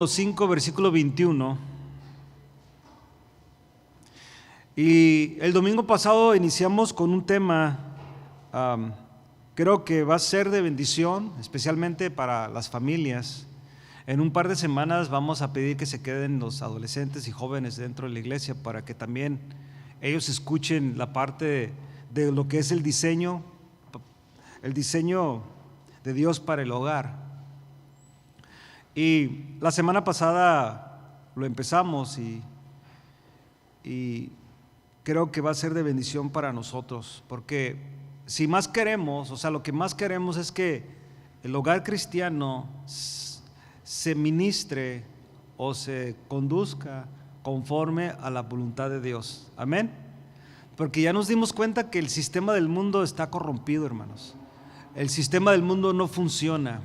5, versículo 21. Y el domingo pasado iniciamos con un tema, creo que va a ser de bendición, especialmente para las familias. En un par de semanas vamos a pedir que se queden los adolescentes y jóvenes dentro de la iglesia para que también ellos escuchen la parte de lo que es el diseño de Dios para el hogar. Y la semana pasada lo empezamos y creo que va a ser de bendición para nosotros, porque si más queremos, lo que más queremos es que el hogar cristiano se ministre o se conduzca conforme a la voluntad de Dios. Amén. Porque ya nos dimos cuenta que el sistema del mundo está corrompido, hermanos. El sistema del mundo no funciona.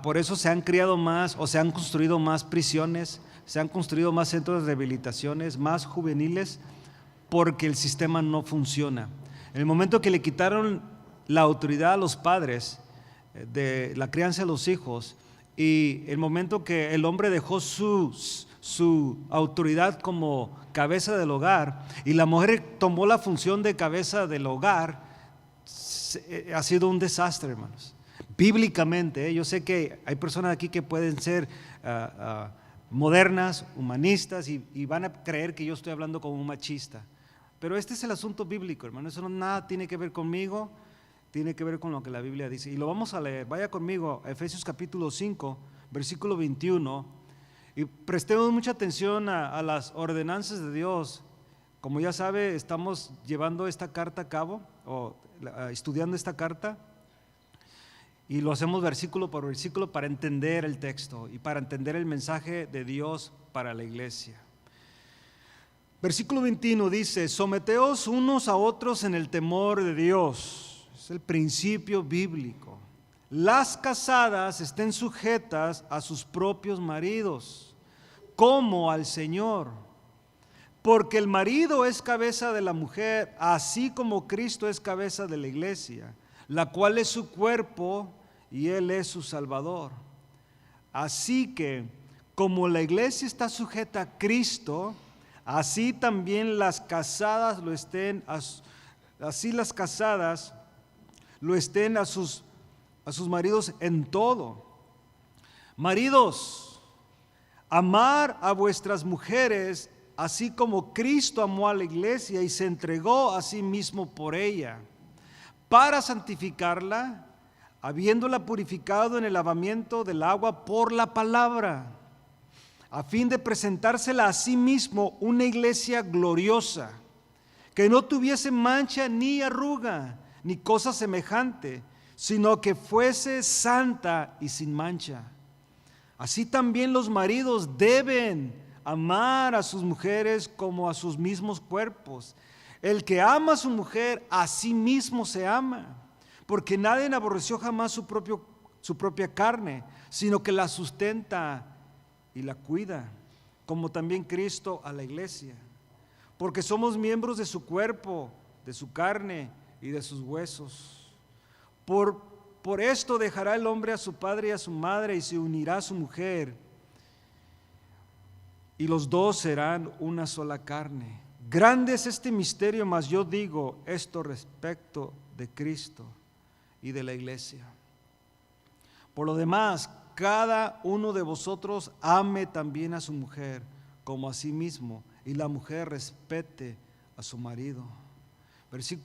Por eso se han creado más o se han construido más prisiones, se han construido más centros de rehabilitaciones, más juveniles, porque el sistema no funciona. En el momento que le quitaron la autoridad a los padres de la crianza de los hijos, y el momento que el hombre dejó su autoridad como cabeza del hogar y la mujer tomó la función de cabeza del hogar, ha sido un desastre, hermanos. Bíblicamente, yo sé que hay personas aquí que pueden ser modernas, humanistas y van a creer que yo estoy hablando como un machista, pero este es el asunto bíblico, hermano. Eso nada tiene que ver conmigo, tiene que ver con lo que la Biblia dice y lo vamos a leer. Vaya conmigo a Efesios capítulo 5, versículo 21 y prestemos mucha atención a las ordenanzas de Dios. Como ya sabe, estamos llevando esta carta a cabo o estudiando esta carta. Y lo hacemos versículo por versículo para entender el texto y para entender el mensaje de Dios para la iglesia. Versículo 21 dice: someteos unos a otros en el temor de Dios. Es el principio bíblico. Las casadas estén sujetas a sus propios maridos, como al Señor. Porque el marido es cabeza de la mujer, así como Cristo es cabeza de la iglesia, la cual es su cuerpo y Él es su Salvador. Así que, como la iglesia está sujeta a Cristo, así también las casadas lo estén a sus maridos en todo. Maridos, amar a vuestras mujeres, así como Cristo amó a la iglesia y se entregó a sí mismo por ella, para santificarla, habiéndola purificado en el lavamiento del agua por la palabra, a fin de presentársela a sí mismo una iglesia gloriosa, que no tuviese mancha ni arruga, ni cosa semejante, sino que fuese santa y sin mancha. Así también los maridos deben amar a sus mujeres como a sus mismos cuerpos. El que ama a su mujer, a sí mismo se ama, porque nadie aborreció jamás su propia carne, sino que la sustenta y la cuida, como también Cristo a la iglesia, porque somos miembros de su cuerpo, de su carne y de sus huesos. Por esto dejará el hombre a su padre y a su madre y se unirá a su mujer, y los dos serán una sola carne. Grande es este misterio, mas yo digo esto respecto de Cristo y de la iglesia. Por lo demás, cada uno de vosotros ame también a su mujer como a sí mismo, y la mujer respete a su marido.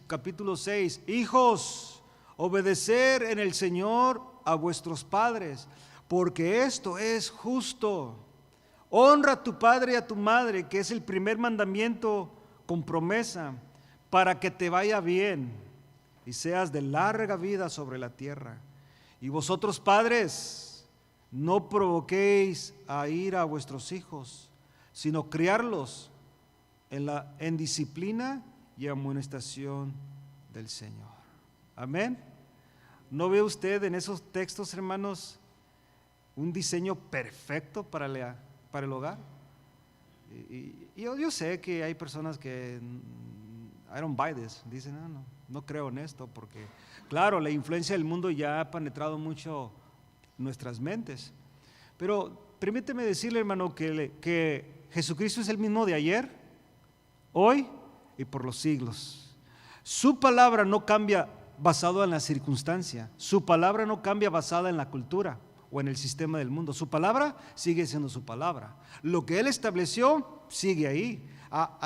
Capítulo 6. Hijos, obedecer en el Señor a vuestros padres, porque esto es justo. Honra a tu padre y a tu madre, que es el primer mandamiento con promesa, para que te vaya bien y seas de larga vida sobre la tierra. Y vosotros, padres, no provoquéis a ira a vuestros hijos, sino criarlos en disciplina y amonestación del Señor. Amén. ¿No ve usted en esos textos, hermanos, un diseño perfecto para el hogar? Y yo sé que hay personas que I don't buy this, dicen no creo en esto, porque claro, la influencia del mundo ya ha penetrado mucho nuestras mentes, pero permíteme decirle, hermano, que Jesucristo es el mismo de ayer, hoy y por los siglos. Su palabra no cambia basado en la circunstancia. Su palabra no cambia basada en la cultura o en el sistema del mundo. Su palabra sigue siendo su palabra. Lo que Él estableció sigue ahí.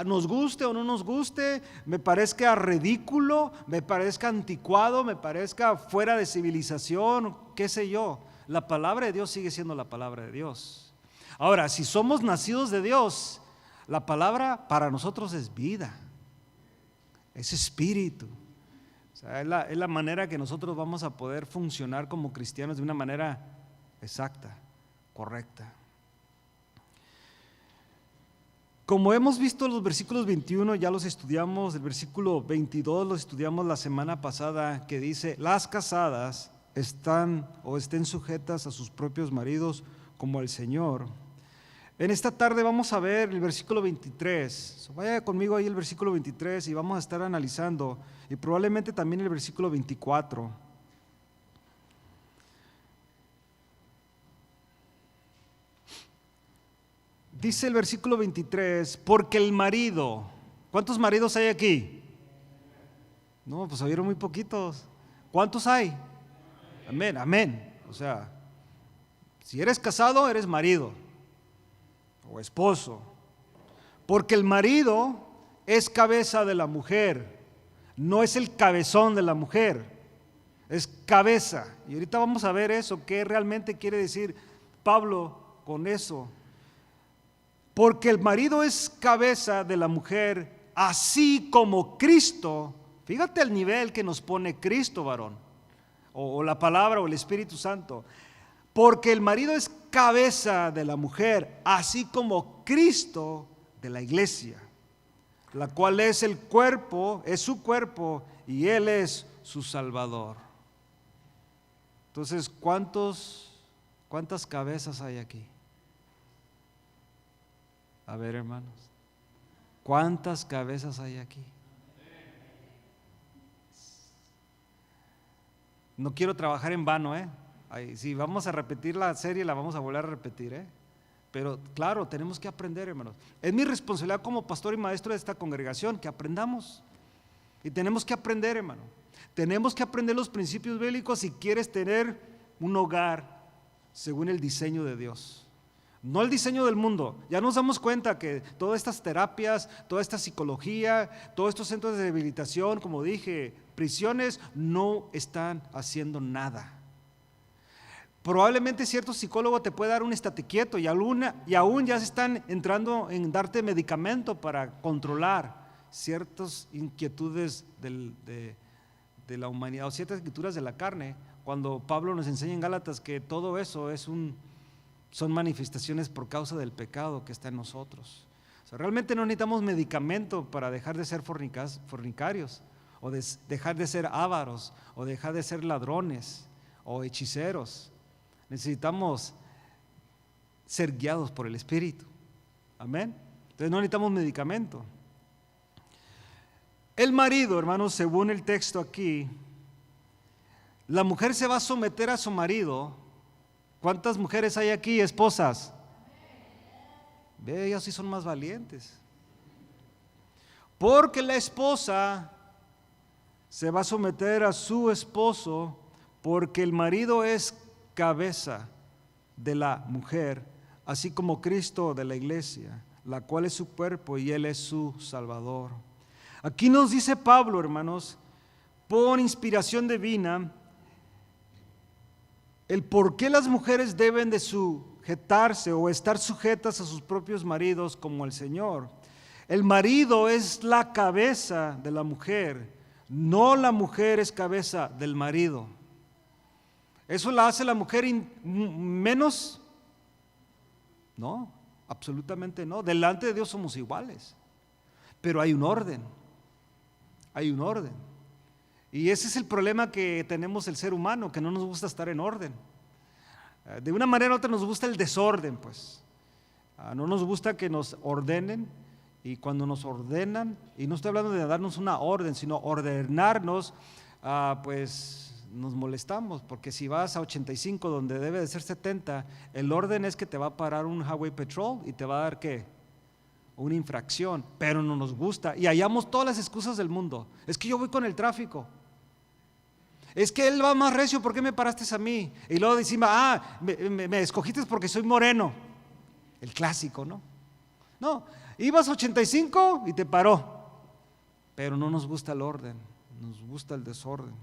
Nos guste o no nos guste, me parezca ridículo, me parezca anticuado, me parezca fuera de civilización, qué sé yo, la palabra de Dios sigue siendo la palabra de Dios. Ahora, si somos nacidos de Dios, la palabra para nosotros es vida, es espíritu. O sea, es la manera que nosotros vamos a poder funcionar como cristianos de una manera exacta, correcta. Como hemos visto los versículos 21, ya los estudiamos, el versículo 22 los estudiamos la semana pasada, que dice: las casadas estén sujetas a sus propios maridos como al Señor. En esta tarde vamos a ver el versículo 23, vaya conmigo ahí el versículo 23 y vamos a estar analizando, y probablemente también el versículo 24. Dice el versículo 23, porque el marido, ¿cuántos maridos hay aquí? No, pues oyeron muy poquitos. ¿Cuántos hay? Amén, amén. O sea, si eres casado, eres marido o esposo. Porque el marido es cabeza de la mujer, no es el cabezón de la mujer, es cabeza. Y ahorita vamos a ver eso, qué realmente quiere decir Pablo con eso. Porque el marido es cabeza de la mujer, así como Cristo. Fíjate el nivel que nos pone Cristo, varón, o la palabra o el Espíritu Santo. Porque el marido es cabeza de la mujer, así como Cristo de la iglesia, la cual es el cuerpo, es su cuerpo, y Él es su Salvador. Entonces, ¿cuántas cabezas hay aquí? A ver, hermanos, ¿cuántas cabezas hay aquí? No quiero trabajar en vano, si vamos a repetir la serie, la vamos a volver a repetir, Pero claro, tenemos que aprender, hermanos. Es mi responsabilidad como pastor y maestro de esta congregación que aprendamos. Y tenemos que aprender, hermano. Tenemos que aprender los principios bíblicos si quieres tener un hogar según el diseño de Dios. No el diseño del mundo. Ya nos damos cuenta que todas estas terapias, toda esta psicología, todos estos centros de rehabilitación, como dije, prisiones, no están haciendo nada. Probablemente cierto psicólogo te puede dar un estate quieto y aún ya se están entrando en darte medicamento para controlar ciertas inquietudes de la humanidad o ciertas inquietudes de la carne, cuando Pablo nos enseña en Gálatas que todo eso son manifestaciones por causa del pecado que está en nosotros. O sea, realmente no necesitamos medicamento para dejar de ser fornicarios, o dejar de ser ávaros, o dejar de ser ladrones o hechiceros. Necesitamos ser guiados por el Espíritu. Amén. Entonces no necesitamos medicamento. El marido, hermanos, según el texto aquí, la mujer se va a someter a su marido. ¿Cuántas mujeres hay aquí, esposas? Ve, ellas sí son más valientes. Porque la esposa se va a someter a su esposo, porque el marido es cabeza de la mujer, así como Cristo de la iglesia, la cual es su cuerpo y Él es su Salvador. Aquí nos dice Pablo, hermanos, por inspiración divina, el por qué las mujeres deben de sujetarse o estar sujetas a sus propios maridos como el Señor. El marido es la cabeza de la mujer, no la mujer es cabeza del marido. ¿Eso la hace la mujer menos? No, absolutamente no. Delante de Dios somos iguales, pero hay un orden, hay un orden. Y ese es el problema que tenemos el ser humano, que no nos gusta estar en orden. De una manera u otra nos gusta el desorden, pues. No nos gusta que nos ordenen, y cuando nos ordenan, y no estoy hablando de darnos una orden, sino ordenarnos, pues nos molestamos, porque si vas a 85 donde debe de ser 70, el orden es que te va a parar un highway patrol y te va a dar ¿qué? Una infracción, pero no nos gusta y hallamos todas las excusas del mundo. Es que yo voy con el tráfico, es que él va más recio, ¿por qué me paraste a mí? Y luego decimos, me escogiste porque soy moreno, el clásico, ¿no? No, ibas a 85 y te paró, pero no nos gusta el orden, nos gusta el desorden.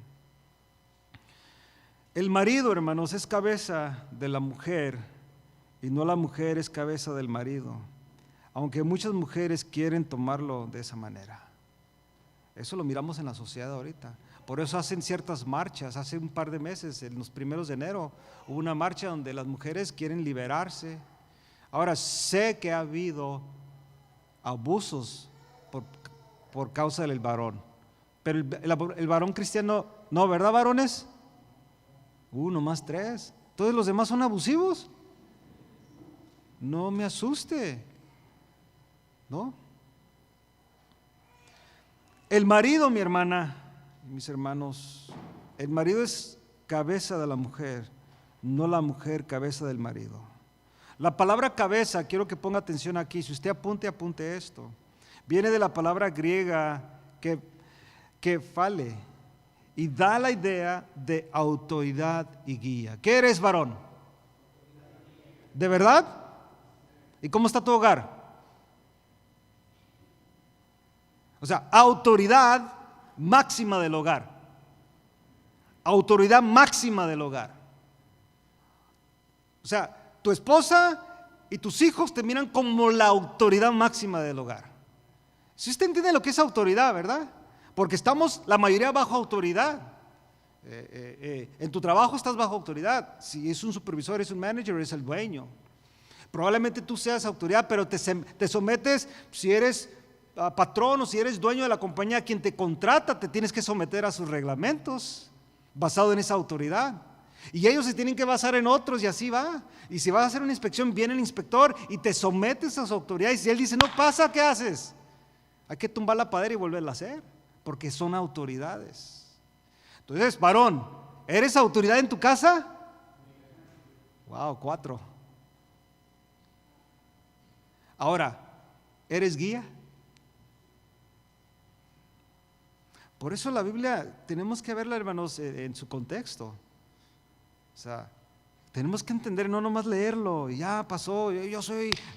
El marido, hermanos, es cabeza de la mujer y no la mujer es cabeza del marido, aunque muchas mujeres quieren tomarlo de esa manera. Eso lo miramos en la sociedad ahorita. Por eso hacen ciertas marchas. Hace un par de meses, en los primeros de enero, hubo una marcha donde las mujeres quieren liberarse. Ahora, sé que ha habido abusos por causa del varón, pero el varón cristiano, no, ¿verdad, varones? Nomás 3. ¿Todos los demás son abusivos? No me asuste, ¿no? El marido, mi hermana, mis hermanos, el marido es cabeza de la mujer, no la mujer cabeza del marido. La palabra cabeza, quiero que ponga atención aquí, si usted apunte esto, viene de la palabra griega que fale y da la idea de autoridad y guía. ¿Qué eres, varón? ¿De verdad? ¿Y cómo está tu hogar? O sea, autoridad máxima del hogar. Autoridad máxima del hogar. O sea, tu esposa y tus hijos te miran como la autoridad máxima del hogar. Si usted entiende lo que es autoridad, ¿verdad? Porque estamos la mayoría bajo autoridad. En tu trabajo estás bajo autoridad. Si es un supervisor, es un manager, es el dueño. Probablemente tú seas autoridad, pero te sometes, si eres patrón o si eres dueño de la compañía, quien te contrata, te tienes que someter a sus reglamentos, basado en esa autoridad. Y ellos se tienen que basar en otros y así va. Y si vas a hacer una inspección, viene el inspector y te sometes a su autoridad. Y si él dice, no pasa, ¿qué haces? Hay que tumbar la padera y volverla a hacer, porque son autoridades. Entonces, varón, ¿eres autoridad en tu casa? Wow, 4. Ahora, ¿eres guía? Por eso la Biblia tenemos que verla, hermanos, en su contexto. O sea, tenemos que entender, no nomás leerlo, y ya pasó,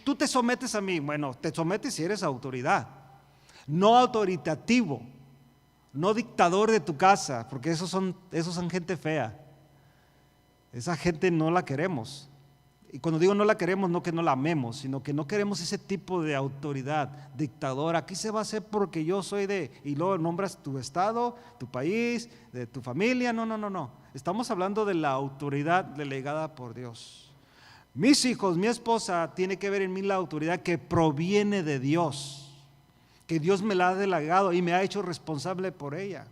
tú te sometes a mí. Bueno, te sometes si eres autoridad, no autoritativo, no dictador de tu casa, porque esos son gente fea. Esa gente no la queremos. Y cuando digo no la queremos, no que no la amemos, sino que no queremos ese tipo de autoridad, dictador. Aquí se va a hacer porque yo soy y luego nombras tu estado, tu país, de tu familia. No. Estamos hablando de la autoridad delegada por Dios. Mis hijos, mi esposa, tiene que ver en mí la autoridad que proviene de Dios, que Dios me la ha delegado y me ha hecho responsable por ella.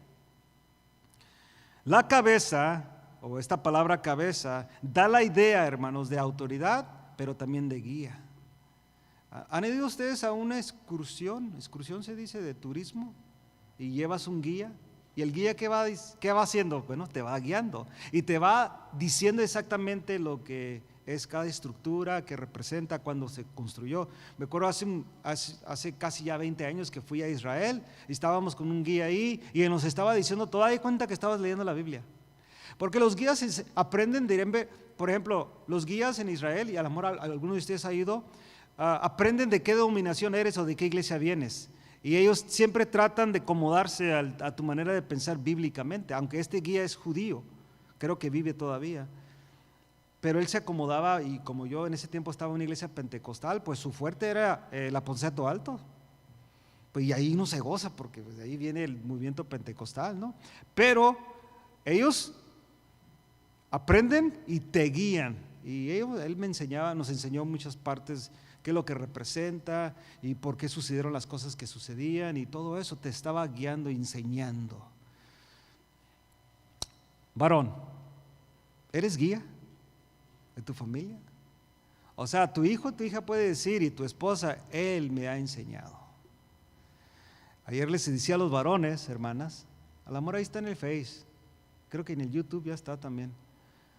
La cabeza, o esta palabra cabeza, da la idea, hermanos, de autoridad, pero también de guía. ¿Han ido ustedes a una excursión? Excursión se dice, de turismo, y llevas un guía. ¿Y el guía qué va haciendo? Bueno, te va guiando y te va diciendo exactamente lo que es cada estructura, que representa cuando se construyó. Me acuerdo hace casi ya 20 años que fui a Israel y estábamos con un guía ahí y él nos estaba diciendo, todo da cuenta que estabas leyendo la Biblia. Porque los guías aprenden, por ejemplo, los guías en Israel, y a lo mejor alguno de ustedes ha ido, aprenden de qué denominación eres o de qué iglesia vienes. Y ellos siempre tratan de acomodarse a tu manera de pensar bíblicamente, aunque este guía es judío, creo que vive todavía. Pero él se acomodaba, y como yo en ese tiempo estaba en una iglesia pentecostal, pues su fuerte era el Aposento Alto. Pues y ahí no se goza, porque pues, de ahí viene el movimiento pentecostal, ¿no? Pero ellos aprenden y te guían. Y él nos enseñó muchas partes, qué es lo que representa y por qué sucedieron las cosas que sucedían, y todo eso te estaba guiando, enseñando. Varón, ¿eres guía de tu familia? O sea, tu hijo, tu hija puede decir, y tu esposa, él me ha enseñado. Ayer les decía a los varones, hermanas, al amor ahí está en el Face, creo que en el YouTube ya está también.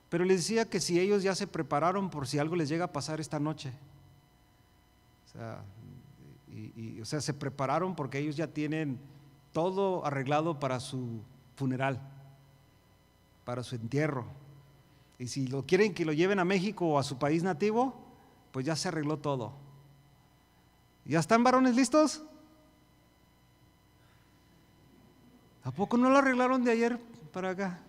Pero les decía que si ellos ya se prepararon por si algo les llega a pasar esta noche. O sea, se prepararon porque ellos ya tienen todo arreglado para su funeral, para su entierro. Y si lo quieren que lo lleven a México o a su país nativo, pues ya se arregló todo. ¿Ya están, varones, listos? ¿A poco no lo arreglaron de ayer para acá?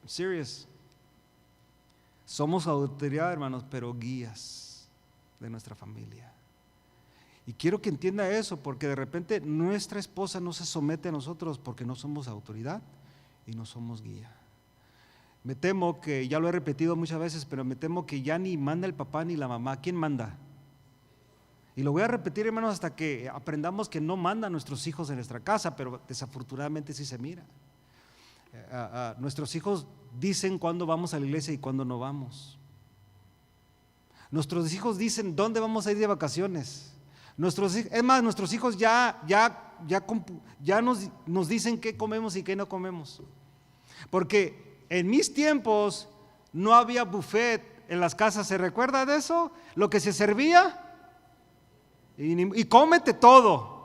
Serious. Somos autoridad, hermanos, pero guías de nuestra familia. Y quiero que entienda eso, porque de repente nuestra esposa no se somete a nosotros porque no somos autoridad y no somos guía. Me temo que, ya lo he repetido muchas veces, pero me temo que ya ni manda el papá ni la mamá. ¿Quién manda? Y lo voy a repetir, hermanos, hasta que aprendamos que no mandan nuestros hijos en nuestra casa, pero desafortunadamente sí se mira. Nuestros hijos dicen cuándo vamos a la iglesia y cuándo no vamos. Nuestros hijos dicen dónde vamos a ir de vacaciones. Es más, nuestros hijos ya nos dicen qué comemos y qué no comemos. Porque en mis tiempos no había buffet en las casas, ¿se recuerda de eso? Lo que se servía y cómete todo.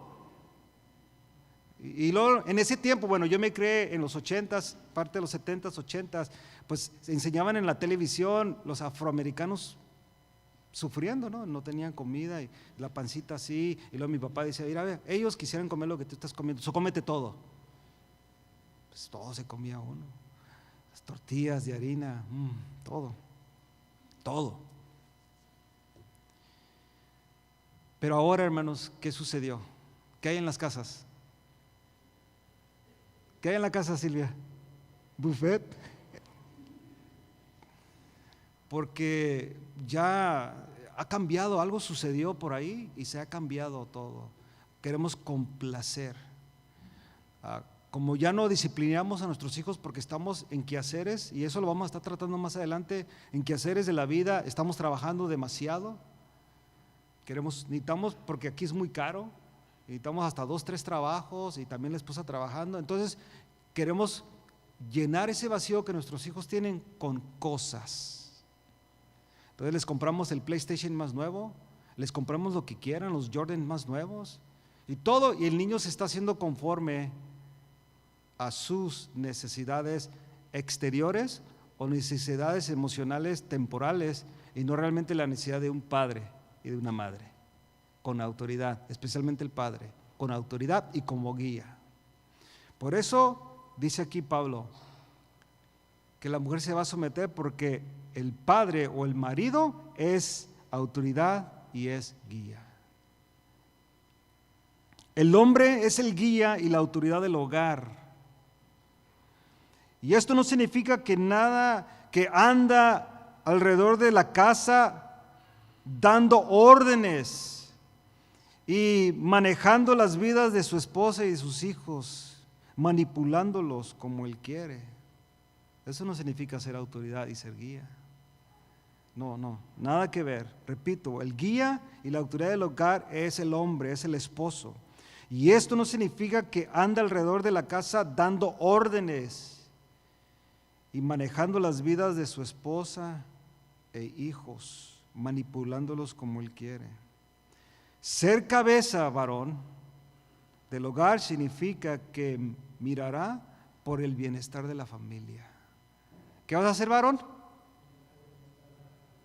Y luego en ese tiempo, bueno, yo me crié en los 80s, parte de los 70s, 80s, pues se enseñaban en la televisión los afroamericanos sufriendo, ¿no? No tenían comida y la pancita así, y luego mi papá decía, mira, ellos quisieran comer lo que tú estás comiendo, so cómete todo. Pues todo se comía uno, las tortillas de harina, todo. Pero ahora, hermanos, ¿qué sucedió? ¿Qué hay en las casas? ¿Qué hay en la casa, Silvia? Buffet. Porque ya ha cambiado, algo sucedió por ahí y se ha cambiado todo. Queremos complacer. Como ya no disciplinamos a nuestros hijos porque estamos en quehaceres, y eso lo vamos a estar tratando más adelante, en quehaceres de la vida, estamos trabajando demasiado. Necesitamos, porque aquí es muy caro, necesitamos hasta 2, 3 trabajos y también la esposa trabajando. Entonces queremos llenar ese vacío que nuestros hijos tienen con cosas. Entonces les compramos el PlayStation más nuevo, les compramos lo que quieran, los Jordan más nuevos y todo, y el niño se está haciendo conforme a sus necesidades exteriores o necesidades emocionales temporales, y no realmente la necesidad de un padre y de una madre con autoridad, especialmente el padre, con autoridad y como guía. Por eso dice aquí Pablo que la mujer se va a someter porque el padre o el marido es autoridad y es guía. El hombre es el guía y la autoridad del hogar. Y esto no significa que nada que anda alrededor de la casa dando órdenes y manejando las vidas de su esposa y de sus hijos, manipulándolos como él quiere. Eso no significa ser autoridad y ser guía. No, nada que ver. Repito, el guía y la autoridad del hogar es el hombre, es el esposo. Y esto no significa que anda alrededor de la casa dando órdenes y manejando las vidas de su esposa e hijos, manipulándolos como él quiere. Ser cabeza, varón, del hogar significa que mirará por el bienestar de la familia. ¿Qué vas a hacer, varón?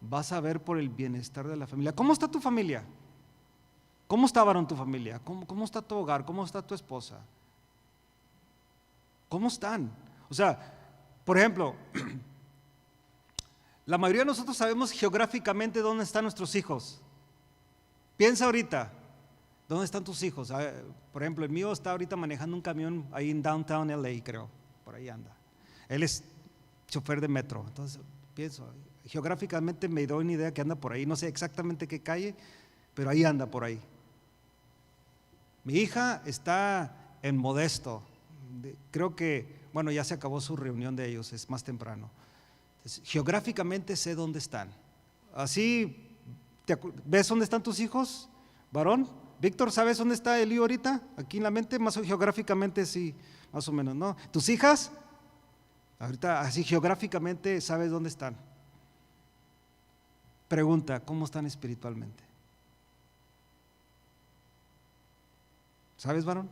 Vas a ver por el bienestar de la familia. ¿Cómo está tu familia? ¿Cómo está, varón, tu familia? ¿Cómo está tu hogar? ¿Cómo está tu esposa? ¿Cómo están? O sea, por ejemplo, la mayoría de nosotros sabemos geográficamente dónde están nuestros hijos. Piensa ahorita, ¿dónde están tus hijos? Por ejemplo, el mío está ahorita manejando un camión ahí en Downtown LA, creo, por ahí anda. Él es chofer de metro, entonces pienso, geográficamente me doy una idea que anda por ahí, no sé exactamente qué calle, pero ahí anda por ahí. Mi hija está en Modesto, creo que, bueno, ya se acabó su reunión de ellos, es más temprano. Entonces, geográficamente sé dónde están. Así, ¿ves dónde están tus hijos, varón? Víctor, ¿sabes dónde está Elío ahorita? Aquí en la mente, más geográficamente sí, más o menos, ¿no? ¿Tus hijas? Ahorita así geográficamente sabes dónde están. Pregunta, ¿cómo están espiritualmente? ¿Sabes, varón?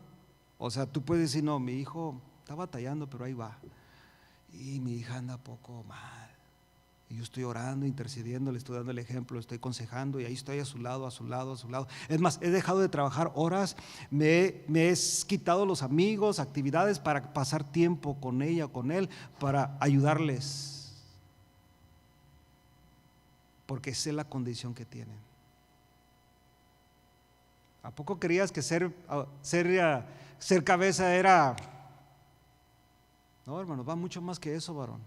O sea, tú puedes decir, no, mi hijo está batallando, pero ahí va. Y mi hija anda poco mal. Y yo estoy orando, intercediendo, le estoy dando el ejemplo, le estoy aconsejando y ahí estoy a su lado, a su lado, a su lado. Es más, he dejado de trabajar horas, me he quitado los amigos, actividades para pasar tiempo con ella o con él, para ayudarles. Porque sé la condición que tienen. ¿A poco creías que ser cabeza era? No, hermano, va mucho más que eso, varón.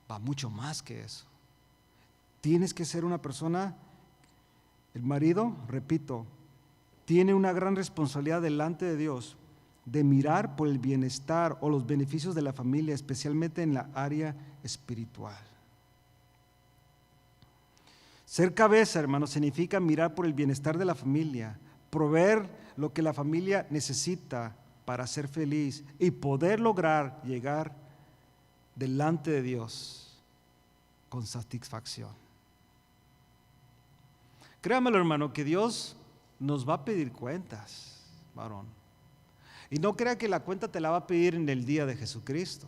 Va mucho más que eso. Tienes que ser una persona, el marido, repito, tiene una gran responsabilidad delante de Dios de mirar por el bienestar o los beneficios de la familia, especialmente en la área espiritual. Ser cabeza, hermano, significa mirar por el bienestar de la familia, proveer lo que la familia necesita para ser feliz y poder lograr llegar delante de Dios con satisfacción. Créamelo, hermano, que Dios nos va a pedir cuentas, varón. Y no crea que la cuenta te la va a pedir en el día de Jesucristo.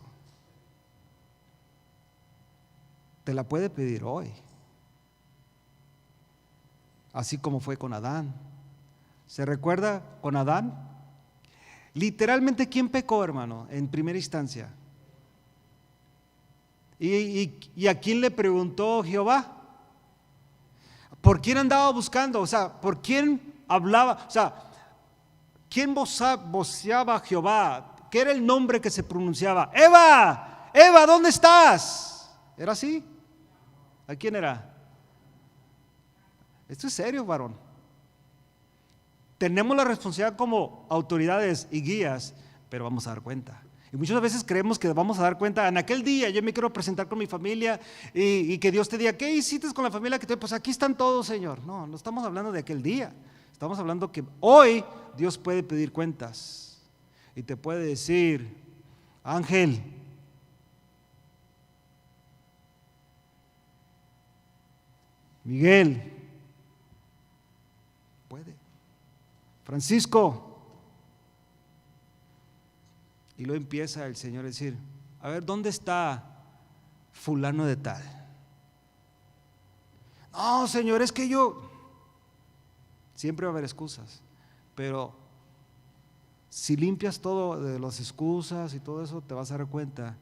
Te la puede pedir hoy. Así como fue con Adán. ¿Se recuerda con Adán? Literalmente, ¿quién pecó, hermano, en primera instancia? ¿Y a quién le preguntó Jehová? ¿Por quién andaba buscando? O sea, ¿por quién hablaba? O sea, ¿quién voceaba a Jehová? ¿Qué era el nombre que se pronunciaba? Eva, Eva, ¿dónde estás? ¿Era así? ¿A quién era? Esto es serio, varón. Tenemos la responsabilidad como autoridades y guías, pero vamos a dar cuenta. Y muchas veces creemos que vamos a dar cuenta en aquel día. Yo me quiero presentar con mi familia y que Dios te diga, ¿qué hiciste con la familia? Pues aquí están todos, Señor. No, no estamos hablando de aquel día. Estamos hablando que hoy Dios puede pedir cuentas y te puede decir, Ángel, Miguel, puede, Francisco. Y luego empieza el Señor a decir, a ver, ¿dónde está fulano de tal? No, Señor, es que yo… Siempre va a haber excusas, pero si limpias todo de las excusas y todo eso, te vas a dar cuenta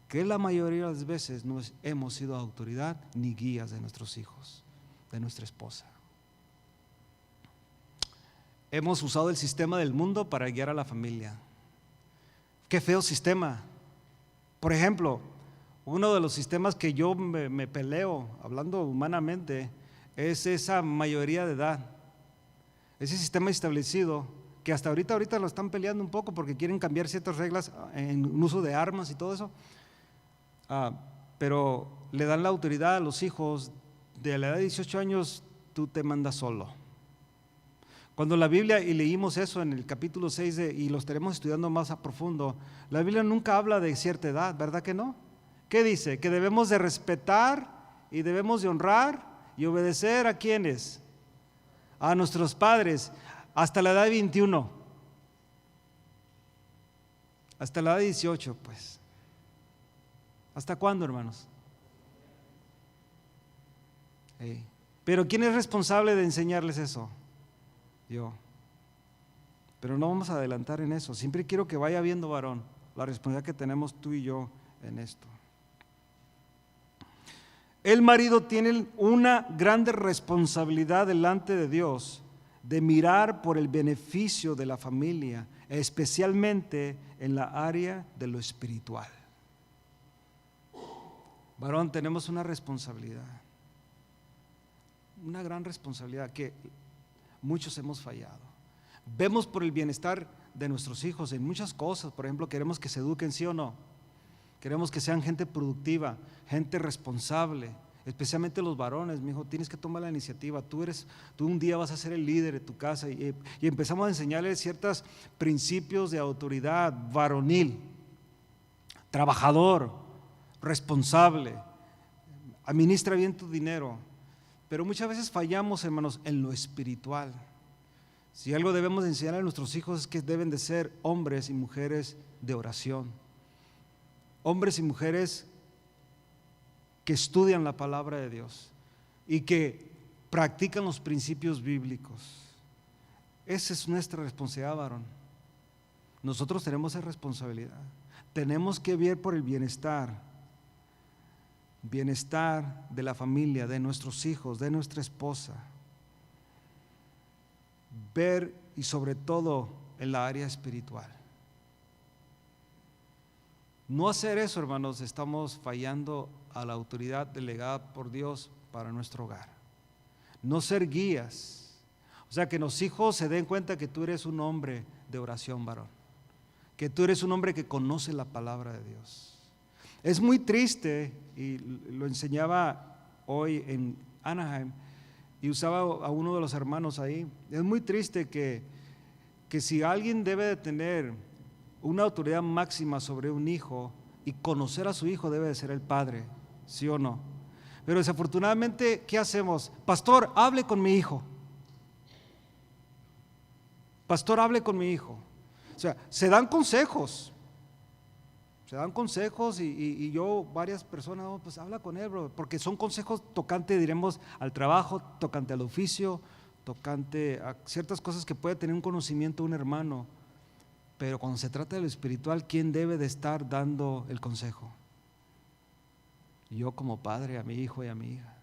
que la mayoría de las veces no hemos sido autoridad ni guías de nuestros hijos, de nuestra esposa. Hemos usado el sistema del mundo para guiar a la familia. Qué feo sistema. Por ejemplo, uno de los sistemas que yo me peleo, hablando humanamente, es esa mayoría de edad. Ese sistema establecido que hasta ahorita lo están peleando un poco porque quieren cambiar ciertas reglas en uso de armas y todo eso. Pero le dan la autoridad a los hijos de la edad de 18 años, tú te mandas solo. Cuando la Biblia, y leímos eso en el capítulo 6 y lo estaremos estudiando más a profundo, la Biblia nunca habla de cierta edad, ¿verdad que no? ¿Qué dice? Que debemos de respetar y debemos de honrar y obedecer ¿a quiénes? A nuestros padres, hasta la edad de 21, hasta la edad de 18, pues. ¿Hasta cuándo, hermanos? Pero ¿quién es responsable de enseñarles eso? Yo. Pero no vamos a adelantar en eso. Siempre quiero que vaya viendo, varón, la responsabilidad que tenemos tú y yo en esto. El marido tiene una grande responsabilidad delante de Dios de mirar por el beneficio de la familia, especialmente en la área de lo espiritual. Varón, tenemos una responsabilidad, una gran responsabilidad que muchos hemos fallado. Vemos por el bienestar de nuestros hijos en muchas cosas. Por ejemplo, queremos que se eduquen, ¿sí o no? Queremos que sean gente productiva, gente responsable, especialmente los varones. Mi hijo, tienes que tomar la iniciativa, tú un día vas a ser el líder de tu casa, y empezamos a enseñarles ciertos principios de autoridad varonil, trabajador, responsable, administra bien tu dinero. Pero muchas veces fallamos, hermanos, en lo espiritual. Si algo debemos enseñar a nuestros hijos es que deben de ser hombres y mujeres de oración, hombres y mujeres que estudian la palabra de Dios y que practican los principios bíblicos. Esa es nuestra responsabilidad, varón. Nosotros tenemos esa responsabilidad. Tenemos que ver por el bienestar de la familia, de nuestros hijos, de nuestra esposa. Ver, y sobre todo en la área espiritual. No hacer eso, hermanos, estamos fallando a la autoridad delegada por Dios para nuestro hogar. No ser guías, o sea, que los hijos se den cuenta que tú eres un hombre de oración, varón, que tú eres un hombre que conoce la palabra de Dios. Es muy triste, y lo enseñaba hoy en Anaheim, y usaba a uno de los hermanos ahí. Es muy triste que si alguien debe de tener una autoridad máxima sobre un hijo y conocer a su hijo, debe de ser el padre, ¿sí o no? Pero desafortunadamente, ¿qué hacemos? Pastor, hable con mi hijo. Pastor, hable con mi hijo. O sea, se dan consejos y yo, varias personas, oh, pues habla con él, bro, porque son consejos tocante, diremos, al trabajo, tocante al oficio, tocante a ciertas cosas que puede tener un conocimiento un hermano. Pero cuando se trata de lo espiritual, ¿quién debe de estar dando el consejo? Yo como padre, a mi hijo y a mi hija.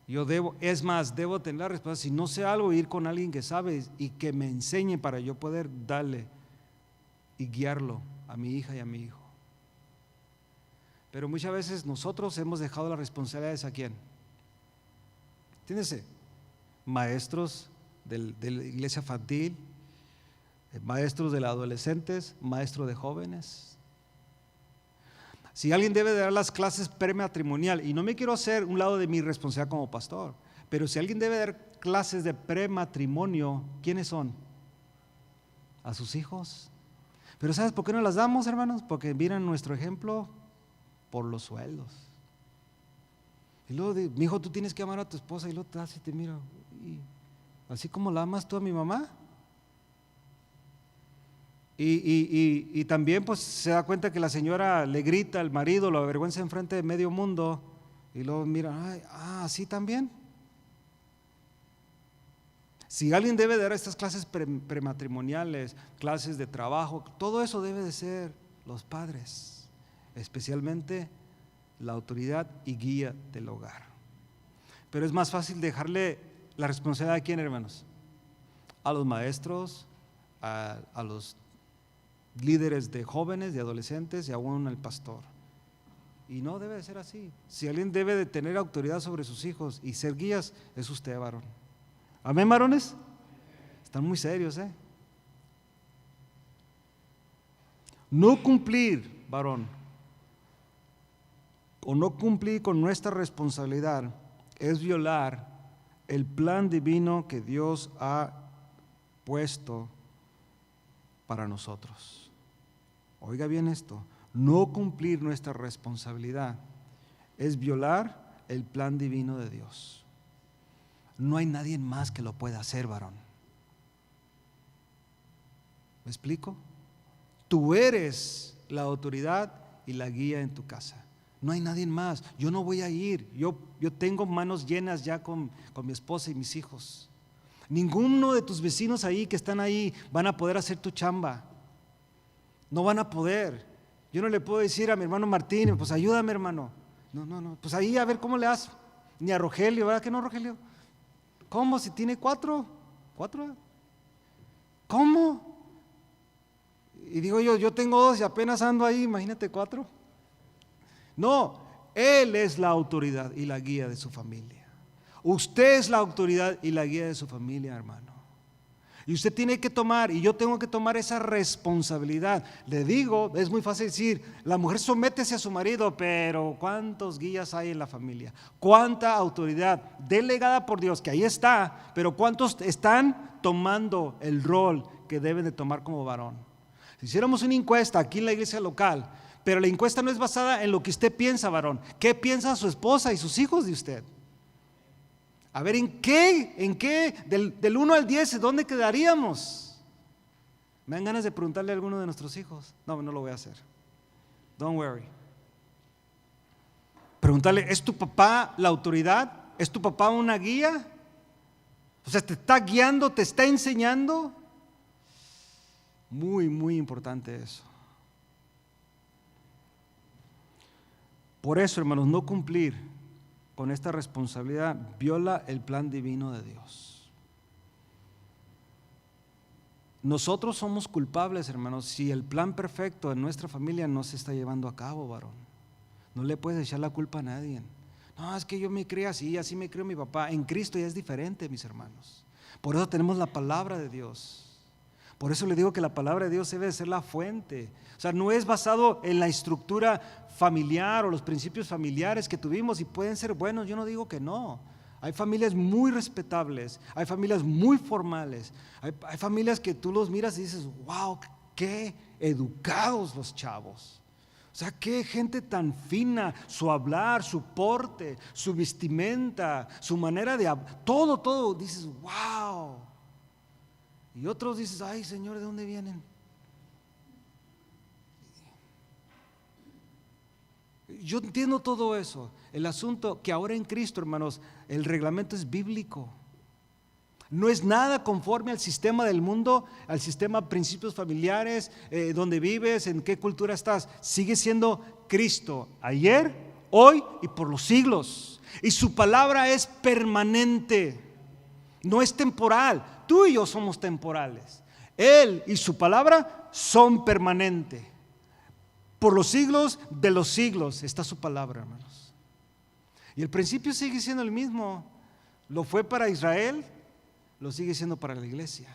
Debo tener la respuesta. Si no sé algo, ir con alguien que sabe y que me enseñe para yo poder darle y guiarlo a mi hija y a mi hijo. Pero muchas veces nosotros hemos dejado las responsabilidades ¿a quién? Entiéndese, maestros de la iglesia infantil, maestros de adolescentes, maestros de jóvenes. Si alguien debe de dar las clases prematrimonial, y no me quiero hacer un lado de mi responsabilidad como pastor, pero si alguien debe dar clases de prematrimonio, ¿quiénes son? A sus hijos. Pero ¿sabes por qué no las damos, hermanos? Porque miran nuestro ejemplo por los sueldos. Y luego, mi hijo, tú tienes que amar a tu esposa, y luego te hace y te mira, así como la amas tú a mi mamá. Y también pues se da cuenta que la señora le grita al marido, lo avergüenza enfrente de medio mundo, y luego mira, así también. Si alguien debe de dar estas clases prematrimoniales, clases de trabajo, todo eso debe de ser los padres, especialmente la autoridad y guía del hogar. Pero es más fácil dejarle la responsabilidad ¿a quién, hermanos? A los maestros, a los líderes de jóvenes, de adolescentes y aún al pastor. Y no debe de ser así. Si alguien debe de tener autoridad sobre sus hijos y ser guías, es usted, varón. ¿Amén, varones? Están muy serios, ¿eh? No cumplir, varón, o no cumplir con nuestra responsabilidad es violar el plan divino que Dios ha puesto para nosotros. Oiga bien esto, no cumplir nuestra responsabilidad es violar el plan divino de Dios. No hay nadie más que lo pueda hacer, varón. ¿Me explico? Tú eres la autoridad y la guía en tu casa. No hay nadie más. Yo no voy a ir. Yo tengo manos llenas ya con mi esposa y mis hijos. Ninguno de tus vecinos ahí que están ahí van a poder hacer tu chamba. No van a poder. Yo no le puedo decir a mi hermano Martín, pues ayúdame, hermano. No. Pues ahí a ver cómo le haces. Ni a Rogelio, ¿verdad que no, Rogelio? ¿Cómo? Si tiene cuatro. ¿Cómo? Y digo yo tengo 2 y apenas ando ahí, imagínate 4. No, él es la autoridad y la guía de su familia. Usted es la autoridad y la guía de su familia, hermano. Y usted tiene que tomar, y yo tengo que tomar esa responsabilidad. Le digo, es muy fácil decir, la mujer sométese a su marido, pero ¿cuántos guías hay en la familia? ¿Cuánta autoridad delegada por Dios, que ahí está, pero cuántos están tomando el rol que deben de tomar como varón? Si hiciéramos una encuesta aquí en la iglesia local, pero la encuesta no es basada en lo que usted piensa, varón. ¿Qué piensa su esposa y sus hijos de usted? A ver, ¿en qué? Del 1 al 10, ¿dónde quedaríamos? Me dan ganas de preguntarle a alguno de nuestros hijos. No lo voy a hacer. Don't worry. Preguntarle, ¿es tu papá la autoridad? ¿Es tu papá una guía? O sea, ¿te está guiando, te está enseñando? Muy, muy importante eso. Por eso, hermanos, no cumplir con esta responsabilidad viola el plan divino de Dios. Nosotros somos culpables, hermanos, si el plan perfecto de nuestra familia no se está llevando a cabo, varón. No le puedes echar la culpa a nadie. No, es que yo me crié así me crió mi papá. En Cristo ya es diferente, mis hermanos. Por eso tenemos la palabra de Dios. Por eso le digo que la palabra de Dios debe de ser la fuente. O sea, no es basado en la estructura familiar o los principios familiares que tuvimos, y pueden ser buenos, yo no digo que no. Hay familias muy respetables, hay familias muy formales, hay familias que tú los miras y dices, wow, qué educados los chavos. O sea, qué gente tan fina, su hablar, su porte, su vestimenta, su manera de hablar, todo, dices, wow. Y otros dices, ay Señor, ¿de dónde vienen? Yo entiendo todo eso. El asunto que ahora en Cristo, hermanos, el reglamento es bíblico. No es nada conforme al sistema del mundo, al sistema principios familiares, donde vives, en qué cultura estás. Sigue siendo Cristo, ayer, hoy y por los siglos. Y su palabra es permanente, no es temporal. Tú y yo somos temporales. Él y su palabra son permanentes. Por los siglos de los siglos está su palabra, hermanos. Y el principio sigue siendo el mismo. Lo fue para Israel, lo sigue siendo para la iglesia.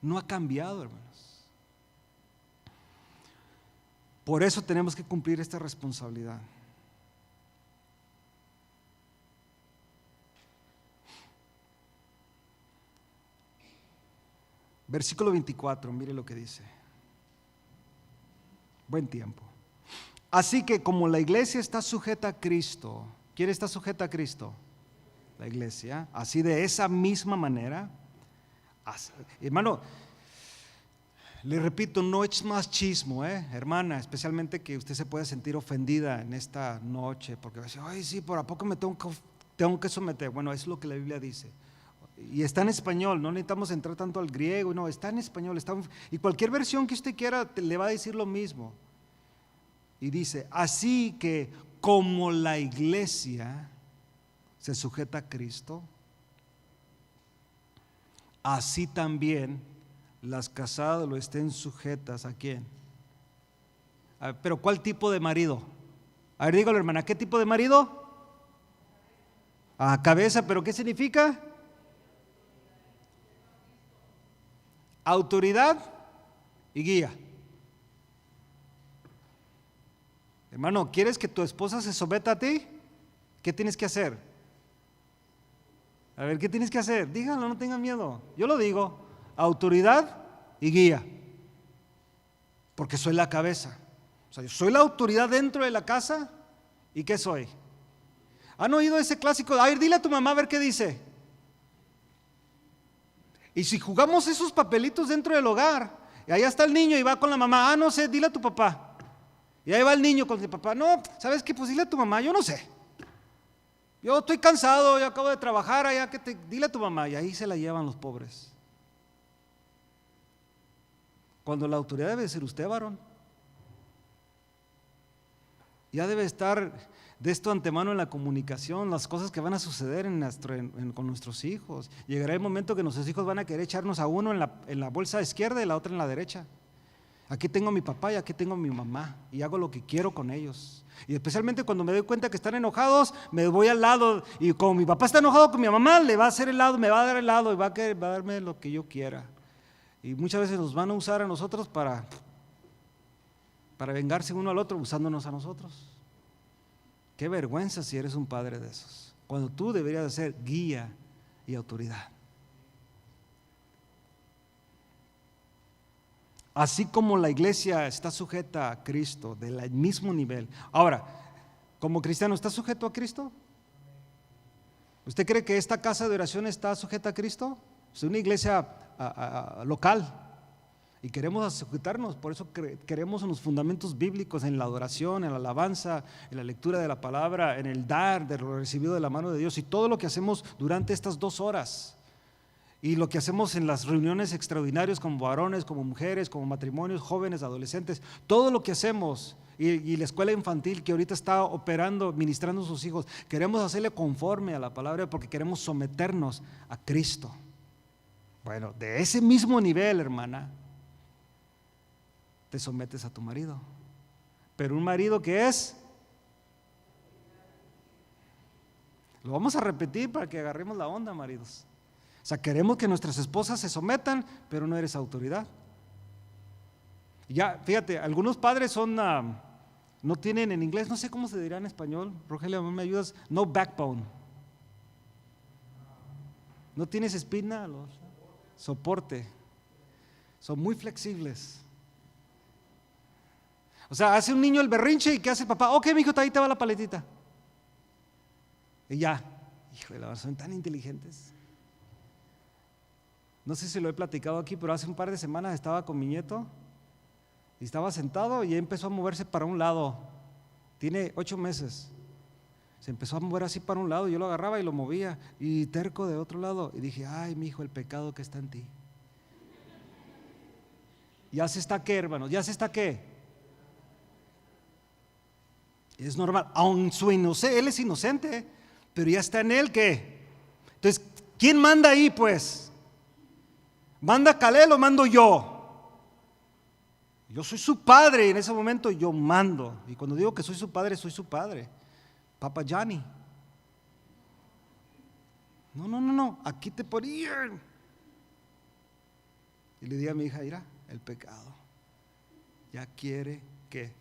No ha cambiado, hermanos. Por eso tenemos que cumplir esta responsabilidad. Versículo 24, mire lo que dice. Buen tiempo. Así que como la iglesia está sujeta a Cristo, ¿quién está sujeta a Cristo? La iglesia. Así de esa misma manera, hermano, le repito, no es machismo, hermana, especialmente que usted se pueda sentir ofendida en esta noche, porque va a decir, ay sí, ¿por a poco me tengo que someter? Bueno, es lo que la Biblia dice. Y está en español, no necesitamos entrar tanto al griego, no, está en español, y cualquier versión que usted quiera le va a decir lo mismo. Y dice, así que como la iglesia se sujeta a Cristo, así también las casadas lo estén sujetas ¿a quién? Pero ¿cuál tipo de marido? A ver, dígalo, hermana, ¿qué tipo de marido? A cabeza, ¿pero qué significa? Autoridad y guía. Hermano, ¿quieres que tu esposa se someta a ti? ¿Qué tienes que hacer? A ver, ¿qué tienes que hacer? Díganlo, no tengan miedo. Yo lo digo, autoridad y guía. Porque soy la cabeza. O sea, yo soy la autoridad dentro de la casa. ¿Y qué soy? ¿Han oído ese clásico? A ver, dile a tu mamá a ver qué dice. Y si jugamos esos papelitos dentro del hogar, y allá está el niño y va con la mamá, no sé, dile a tu papá. Y ahí va el niño con el papá, no, ¿sabes qué? Pues dile a tu mamá, yo no sé. Yo estoy cansado, yo acabo de trabajar, allá dile a tu mamá. Y ahí se la llevan los pobres. Cuando la autoridad debe ser usted, varón. Ya debe estar de esto antemano en la comunicación, las cosas que van a suceder con nuestros hijos. Llegará el momento que nuestros hijos van a querer echarnos a uno en la bolsa izquierda y la otra en la derecha. Aquí tengo a mi papá y aquí tengo a mi mamá y hago lo que quiero con ellos. Y especialmente cuando me doy cuenta que están enojados, me voy al lado, y como mi papá está enojado con mi mamá, le va a hacer helado, me va a dar helado y va a darme lo que yo quiera. Y muchas veces nos van a usar a nosotros para vengarse uno al otro usándonos a nosotros. Qué vergüenza si eres un padre de esos, cuando tú deberías de ser guía y autoridad. Así como la iglesia está sujeta a Cristo, del mismo nivel. Ahora, como cristiano, ¿está sujeto a Cristo? ¿Usted cree que esta casa de oración está sujeta a Cristo? Es una iglesia local y queremos sujetarnos, por eso queremos en los fundamentos bíblicos, en la adoración, en la alabanza, en la lectura de la palabra, en el dar de lo recibido de la mano de Dios y todo lo que hacemos durante estas 2 horas. Y lo que hacemos en las reuniones extraordinarias como varones, como mujeres, como matrimonios, jóvenes, adolescentes, todo lo que hacemos, y la escuela infantil que ahorita está operando, ministrando a sus hijos, queremos hacerle conforme a la palabra porque queremos someternos a Cristo. Bueno, de ese mismo nivel, hermana, te sometes a tu marido. Pero un marido que es, lo vamos a repetir para que agarremos la onda, maridos. O sea, queremos que nuestras esposas se sometan, pero no eres autoridad. Ya, fíjate, algunos padres son, no tienen en inglés, no sé cómo se dirá en español, Rogelio, ¿me ayudas? No backbone. No tienes espina, soporte. Son muy flexibles. O sea, hace un niño el berrinche y ¿qué hace el papá? Ok, mijo, ahí te va la paletita. Y ya, hijo de la verdad, son tan inteligentes. No sé si lo he platicado aquí, pero hace un par de semanas estaba con mi nieto y estaba sentado y empezó a moverse para un lado. Tiene 8 meses. Se empezó a mover así para un lado, yo lo agarraba y lo movía y terco de otro lado. Y dije, ay, mi hijo, el pecado que está en ti. ¿Ya se está qué, hermanos? ¿Ya se está qué? Es normal, aun su inocencia, él es inocente, pero ya está en él ¿qué? Entonces, ¿quién manda ahí pues? ¿Manda Calel o mando yo? Yo soy su padre y en ese momento yo mando. Y cuando digo que soy su padre, Papa Johnny. No, aquí te ponían. Y le di a mi hija, mira, el pecado ya quiere que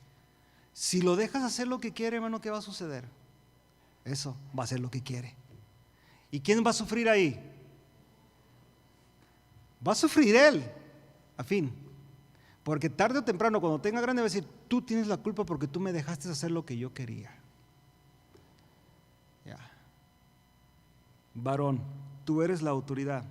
si lo dejas hacer lo que quiere, hermano, ¿qué va a suceder? Eso va a ser lo que quiere. ¿Y quién va a sufrir ahí? Va a sufrir él, a fin. Porque tarde o temprano, cuando tenga grande, va a decir, tú tienes la culpa porque tú me dejaste hacer lo que yo quería. Ya. Varón, tú eres la autoridad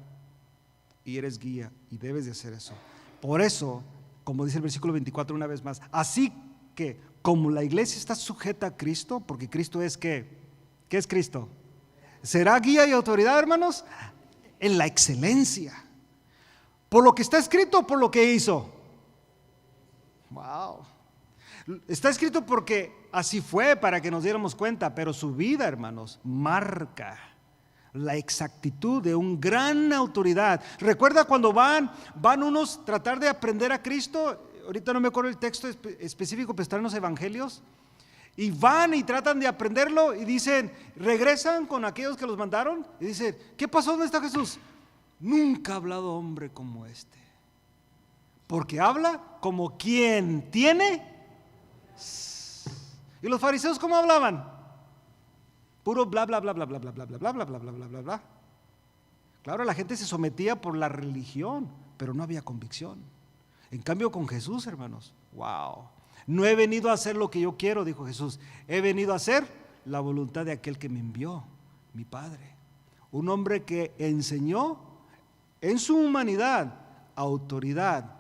y eres guía y debes de hacer eso. Por eso, como dice el versículo 24 una vez más, así que como la iglesia está sujeta a Cristo, porque Cristo es ¿qué? ¿Qué es Cristo? ¿Será guía y autoridad, hermanos? En la excelencia. ¿Por lo que está escrito o por lo que hizo? Wow. Está escrito porque así fue para que nos diéramos cuenta, pero su vida, hermanos, marca la exactitud de un gran autoridad. ¿Recuerda cuando van unos a tratar de aprender a Cristo? Ahorita no me acuerdo el texto específico, pero está en los evangelios. Y van y tratan de aprenderlo y dicen, regresan con aquellos que los mandaron y dicen, ¿qué pasó? ¿Dónde está Jesús? Nunca ha hablado hombre como este. Porque habla como quien tiene. ¿Y los fariseos cómo hablaban? Puro bla bla bla bla bla bla bla bla bla bla bla bla bla bla bla. Claro, la gente se sometía por la religión, pero no había convicción. En cambio con Jesús, hermanos, wow. No he venido a hacer lo que yo quiero, dijo Jesús. He venido a hacer la voluntad de aquel que me envió, mi Padre. Un hombre que enseñó en su humanidad autoridad.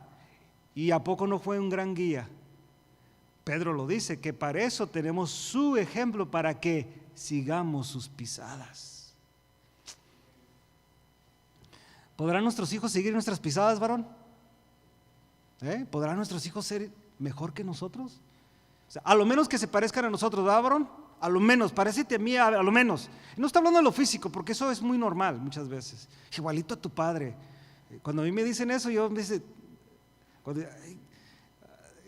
¿Y a poco no fue un gran guía? Pedro lo dice, que para eso tenemos su ejemplo, para que sigamos sus pisadas. ¿Podrán nuestros hijos seguir nuestras pisadas, varón? ¿Podrán nuestros hijos ser mejor que nosotros? O sea, a lo menos que se parezcan a nosotros, ¿verdad, varón? A lo menos, parécete a mí, a lo menos. No está hablando de lo físico, porque eso es muy normal muchas veces. Igualito a tu padre. Cuando a mí me dicen eso, yo me dice,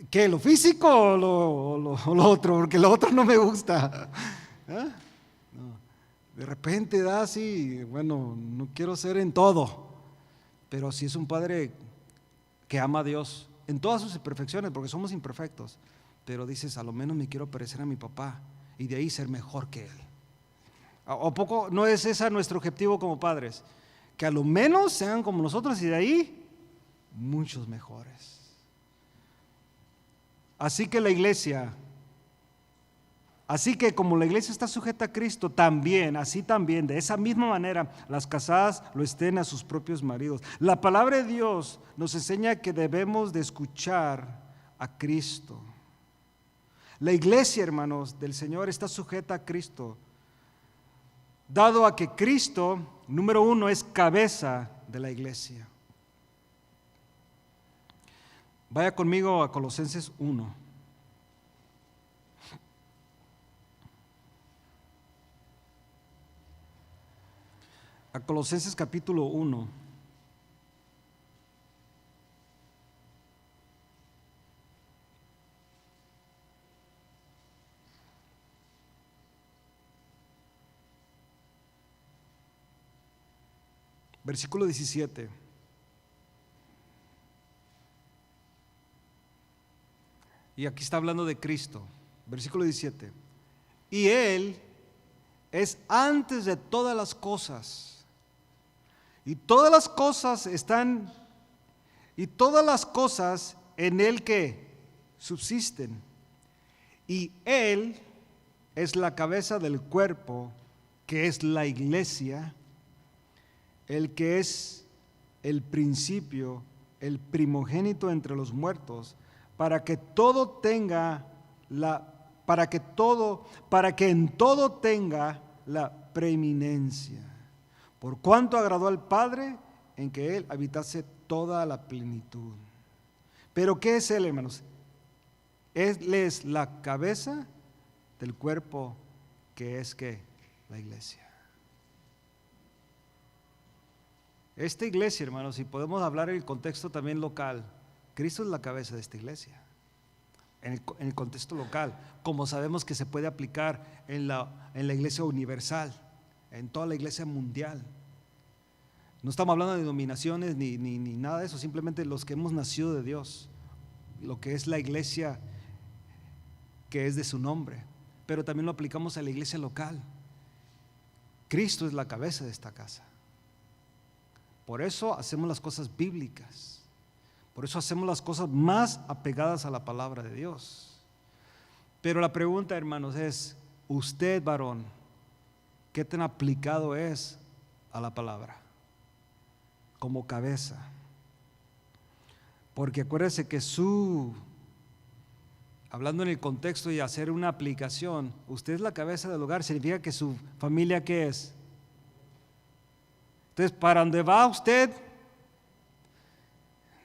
¿qué? ¿Lo físico o lo otro? Porque lo otro no me gusta. No. De repente da así, bueno, no quiero ser en todo, pero si es un padre que ama a Dios en todas sus imperfecciones, porque somos imperfectos, pero dices, a lo menos me quiero parecer a mi papá y de ahí ser mejor que él. ¿O poco no es ese nuestro objetivo como padres? Que a lo menos sean como nosotros y de ahí muchos mejores. Así que como la iglesia está sujeta a Cristo, también, de esa misma manera, las casadas lo estén a sus propios maridos. La palabra de Dios nos enseña que debemos de escuchar a Cristo. La iglesia, hermanos, del Señor está sujeta a Cristo, dado a que Cristo, número uno, es cabeza de la iglesia. Vaya conmigo a Colosenses 1. A Colosenses capítulo 1. Versículo 17. Y aquí está hablando de Cristo. Versículo 17. Y Él es antes de todas las cosas. Y todas las cosas en Él que subsisten. Y Él es la cabeza del cuerpo, que es la iglesia, el que es el principio, el primogénito entre los muertos, para que en todo tenga la preeminencia. Por cuanto agradó al Padre en que Él habitase toda la plenitud. Pero ¿qué es Él, hermanos? Él es la cabeza del cuerpo, que es ¿qué? La iglesia. Esta iglesia, hermanos, si podemos hablar en el contexto también local, Cristo es la cabeza de esta iglesia. En el contexto local, como sabemos que se puede aplicar en la iglesia universal, en toda la iglesia mundial. No estamos hablando de denominaciones ni nada de eso, simplemente los que hemos nacido de Dios, lo que es la iglesia que es de su nombre, pero también lo aplicamos a la iglesia local. Cristo es la cabeza de esta casa. Por eso hacemos las cosas bíblicas, por eso hacemos las cosas más apegadas a la palabra de Dios. Pero la pregunta, hermanos, es: usted, varón, ¿qué tan aplicado es a la palabra como cabeza? Porque acuérdese que hablando en el contexto y hacer una aplicación, usted es la cabeza del hogar, significa que su familia, ¿qué es? Entonces, ¿para dónde va usted?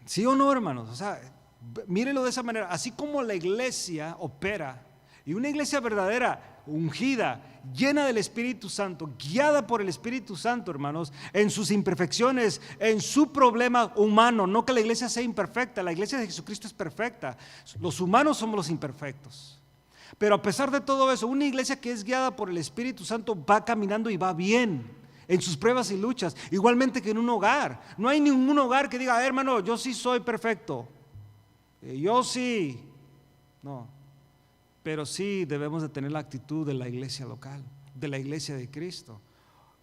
¿Sí o no, hermanos? O sea, mírelo de esa manera. Así como la iglesia opera, y una iglesia verdadera, ungida, llena del Espíritu Santo, guiada por el Espíritu Santo, hermanos, en sus imperfecciones, en su problema humano. No que la iglesia sea imperfecta, la iglesia de Jesucristo es perfecta. Los humanos somos los imperfectos. Pero a pesar de todo eso, una iglesia que es guiada por el Espíritu Santo va caminando y va bien en sus pruebas y luchas, igualmente que en un hogar. No hay ningún hogar que diga: hermano, yo sí soy perfecto, yo sí. No, pero sí debemos de tener la actitud de la iglesia local, de la iglesia de Cristo,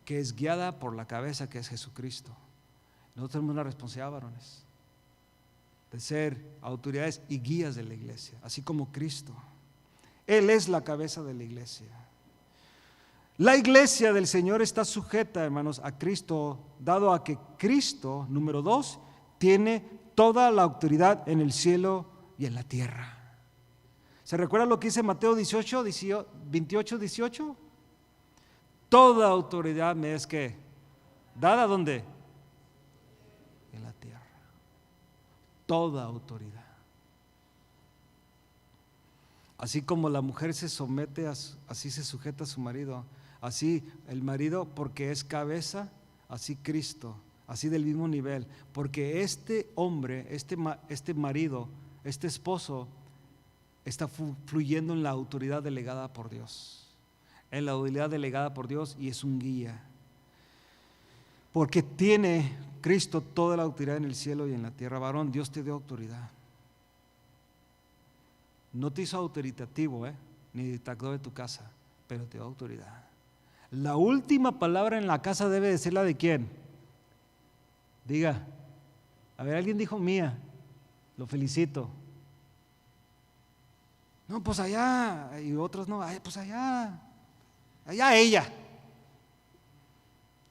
que es guiada por la cabeza, que es Jesucristo. Nosotros tenemos una responsabilidad, varones, de ser autoridades y guías de la iglesia, así como Cristo. Él es la cabeza de la iglesia. La iglesia del Señor está sujeta, hermanos, a Cristo, dado a que Cristo, número 2, tiene toda la autoridad en el cielo y en la tierra. ¿Se recuerda lo que dice Mateo 28, 18? Toda autoridad me es que dada, ¿dónde? En la tierra. Toda autoridad. Así como la mujer se somete, así se sujeta a su marido. Así el marido, porque es cabeza, así Cristo, así del mismo nivel. Porque este hombre, este marido, este esposo, está fluyendo en la autoridad delegada por Dios. En la autoridad delegada por Dios, y es un guía. Porque tiene Cristo toda la autoridad en el cielo y en la tierra. Varón, Dios te dio autoridad. No te hizo autoritativo, ni dictador de tu casa, pero te dio autoridad. La última palabra en la casa debe de ser la de ¿quién? Diga. A ver, alguien dijo mía. Lo felicito. No, pues allá. Y otros no, pues allá. Allá ella.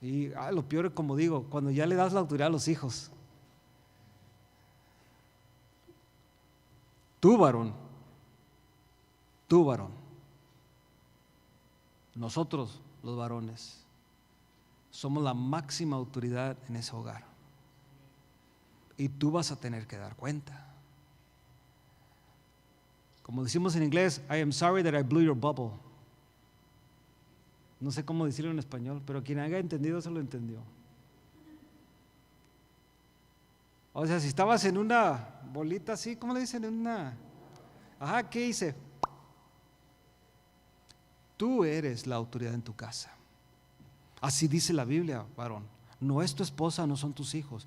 Y lo peor es, como digo, cuando ya le das la autoridad a los hijos. Tú varón, nosotros los varones somos la máxima autoridad en ese hogar. Y tú vas a tener que dar cuenta. Como decimos en inglés, I am sorry that I blew your bubble. No sé cómo decirlo en español, pero quien haya entendido se lo entendió. O sea, si estabas en una bolita así, ¿cómo le dicen? En una... Ajá, ¿qué hice? Tú eres la autoridad en tu casa. Así dice la Biblia, varón. No es tu esposa, no son tus hijos.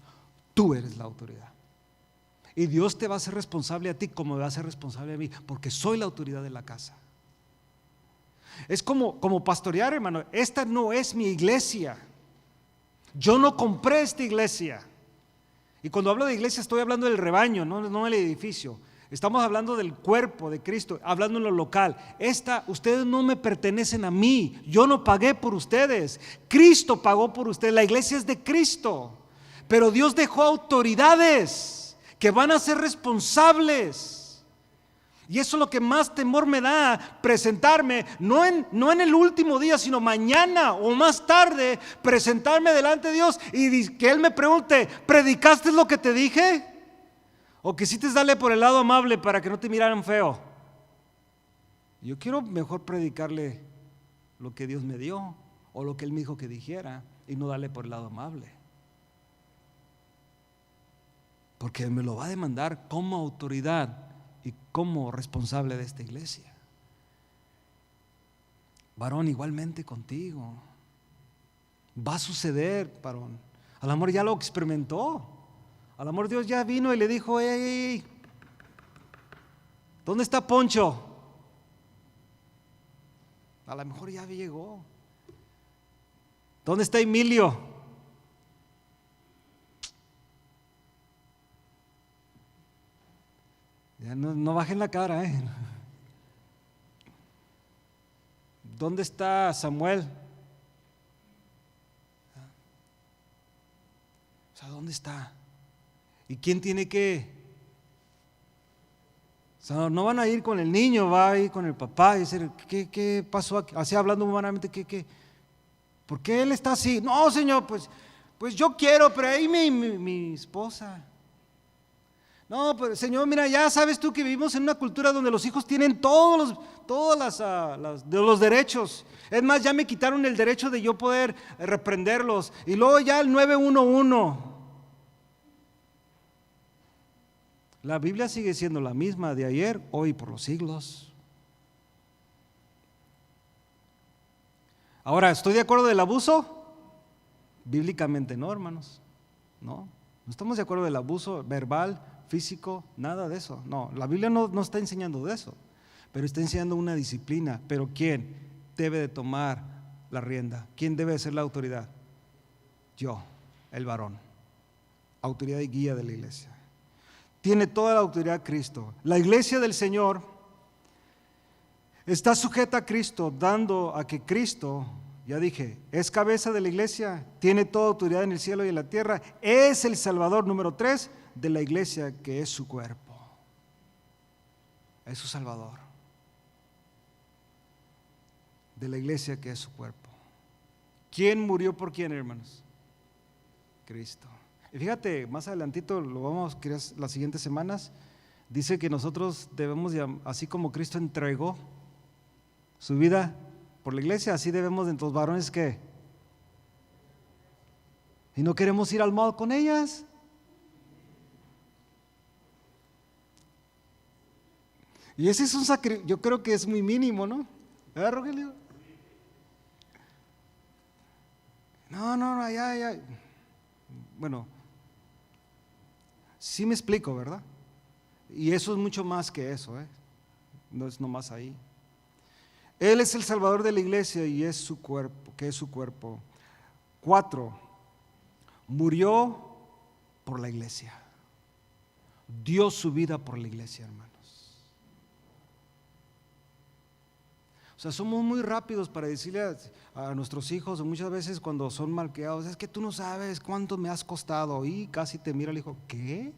Tú eres la autoridad. Y Dios te va a hacer responsable a ti como me va a hacer responsable a mí, porque soy la autoridad de la casa. Es como pastorear, hermano. Esta no es mi iglesia. Yo no compré esta iglesia. Y cuando hablo de iglesia estoy hablando del rebaño, no del edificio. Estamos hablando del cuerpo de Cristo, hablando en lo local. Ustedes no me pertenecen a mí. Yo no pagué por ustedes. Cristo pagó por ustedes. La iglesia es de Cristo. Pero Dios dejó autoridades que van a ser responsables. Y eso es lo que más temor me da, presentarme, no en el último día, sino mañana o más tarde, presentarme delante de Dios y que Él me pregunte, ¿predicaste lo que te dije? ¿O quisiste darle por el lado amable para que no te miraran feo? Yo quiero mejor predicarle lo que Dios me dio o lo que Él me dijo que dijera y no darle por el lado amable. Porque me lo va a demandar como autoridad y como responsable de esta iglesia. Varón, igualmente contigo. Va a suceder, varón. A lo mejor ya lo experimentó. A lo mejor Dios ya vino y le dijo, hey, ¿dónde está Poncho? A lo mejor ya llegó. ¿Dónde está Emilio? Ya no bajen la cara, ¿Dónde está Samuel? O sea, ¿dónde está? ¿Y quién tiene que? O sea, no van a ir con el niño, va a ir con el papá y decir, ¿qué pasó aquí? Así hablando humanamente, ¿por qué él está así? No, Señor, pues yo quiero, pero ahí mi esposa. No, pero Señor, mira, ya sabes tú que vivimos en una cultura donde los hijos tienen todos los derechos. Es más, ya me quitaron el derecho de yo poder reprenderlos. Y luego ya el 911. La Biblia sigue siendo la misma de ayer, hoy, por los siglos. Ahora, ¿estoy de acuerdo del abuso? Bíblicamente no, hermanos. No estamos de acuerdo del abuso verbal, físico, nada de eso. No, la Biblia no está enseñando de eso, pero está enseñando una disciplina. Pero ¿quién debe de tomar la rienda? ¿Quién debe de ser la autoridad? Yo, el varón, autoridad y guía de la iglesia. Tiene toda la autoridad Cristo. La iglesia del Señor está sujeta a Cristo, dando a que Cristo, ya dije, es cabeza de la iglesia, tiene toda autoridad en el cielo y en la tierra, es el Salvador, número 3, de la iglesia, que es su cuerpo. Es su Salvador. De la iglesia, que es su cuerpo. ¿Quién murió por quién, hermanos? Cristo. Y fíjate, más adelantito, lo vamos a ver las siguientes semanas, dice que nosotros debemos, así como Cristo entregó su vida por la iglesia, así debemos de los varones que, y no queremos ir al mal con ellas. Y ese es un sacrificio, yo creo que es muy mínimo, ¿no? ¿Verdad, Rogelio? No, ya. bueno, sí me explico, ¿verdad? Y eso es mucho más que eso, no es nomás ahí. Él es el Salvador de la iglesia y es su cuerpo, que es su cuerpo. 4, murió por la iglesia. Dio su vida por la iglesia, hermanos. O sea, somos muy rápidos para decirle a nuestros hijos, muchas veces cuando son malcriados, es que tú no sabes cuánto me has costado. Y casi te mira el hijo, ¿qué?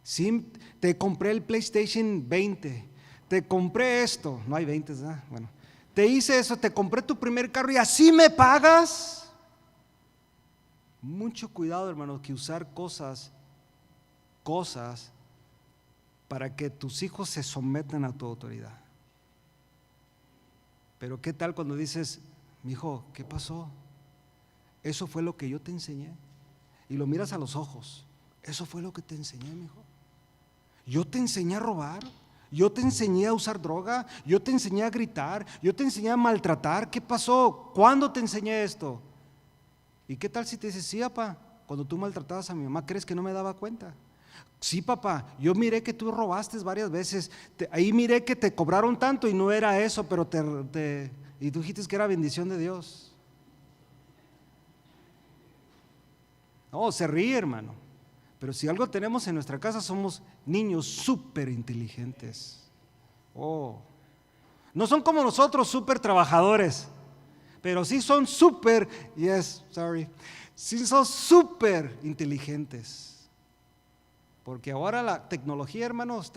Sí, te compré el PlayStation 20, te compré esto, no hay 20, ¿verdad? Bueno, te hice eso, te compré tu primer carro y así me pagas. Mucho cuidado, hermano, que usar cosas para que tus hijos se sometan a tu autoridad. Pero ¿qué tal cuando dices, mi hijo, ¿qué pasó? Eso fue lo que yo te enseñé. Y lo miras a los ojos. Eso fue lo que te enseñé, mi hijo. Yo te enseñé a robar. Yo te enseñé a usar droga. Yo te enseñé a gritar. Yo te enseñé a maltratar. ¿Qué pasó? ¿Cuándo te enseñé esto? ¿Y qué tal si te dices, sí, papá, cuando tú maltratabas a mi mamá, ¿crees que no me daba cuenta? Sí, papá, yo miré que tú robaste varias veces, ahí miré que te cobraron tanto y no era eso, pero y tú dijiste que era bendición de Dios. No, se ríe, hermano, pero si algo tenemos en nuestra casa somos niños súper inteligentes. No son como nosotros súper trabajadores, pero sí son súper, sí son súper inteligentes. Porque ahora la tecnología, hermanos,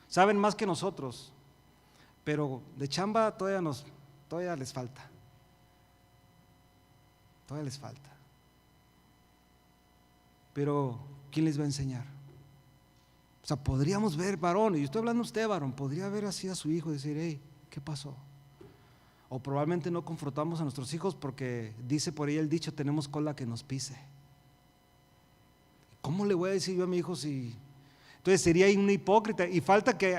saben más que nosotros, pero de chamba todavía les falta. Todavía les falta. Pero ¿quién les va a enseñar? O sea, podríamos ver, varón, y yo estoy hablando de usted, varón, podría ver así a su hijo y decir, hey, ¿qué pasó? O probablemente no confrontamos a nuestros hijos porque dice por ahí el dicho, tenemos cola que nos pise. ¿Cómo le voy a decir yo a mi hijo si? Entonces sería un hipócrita y falta que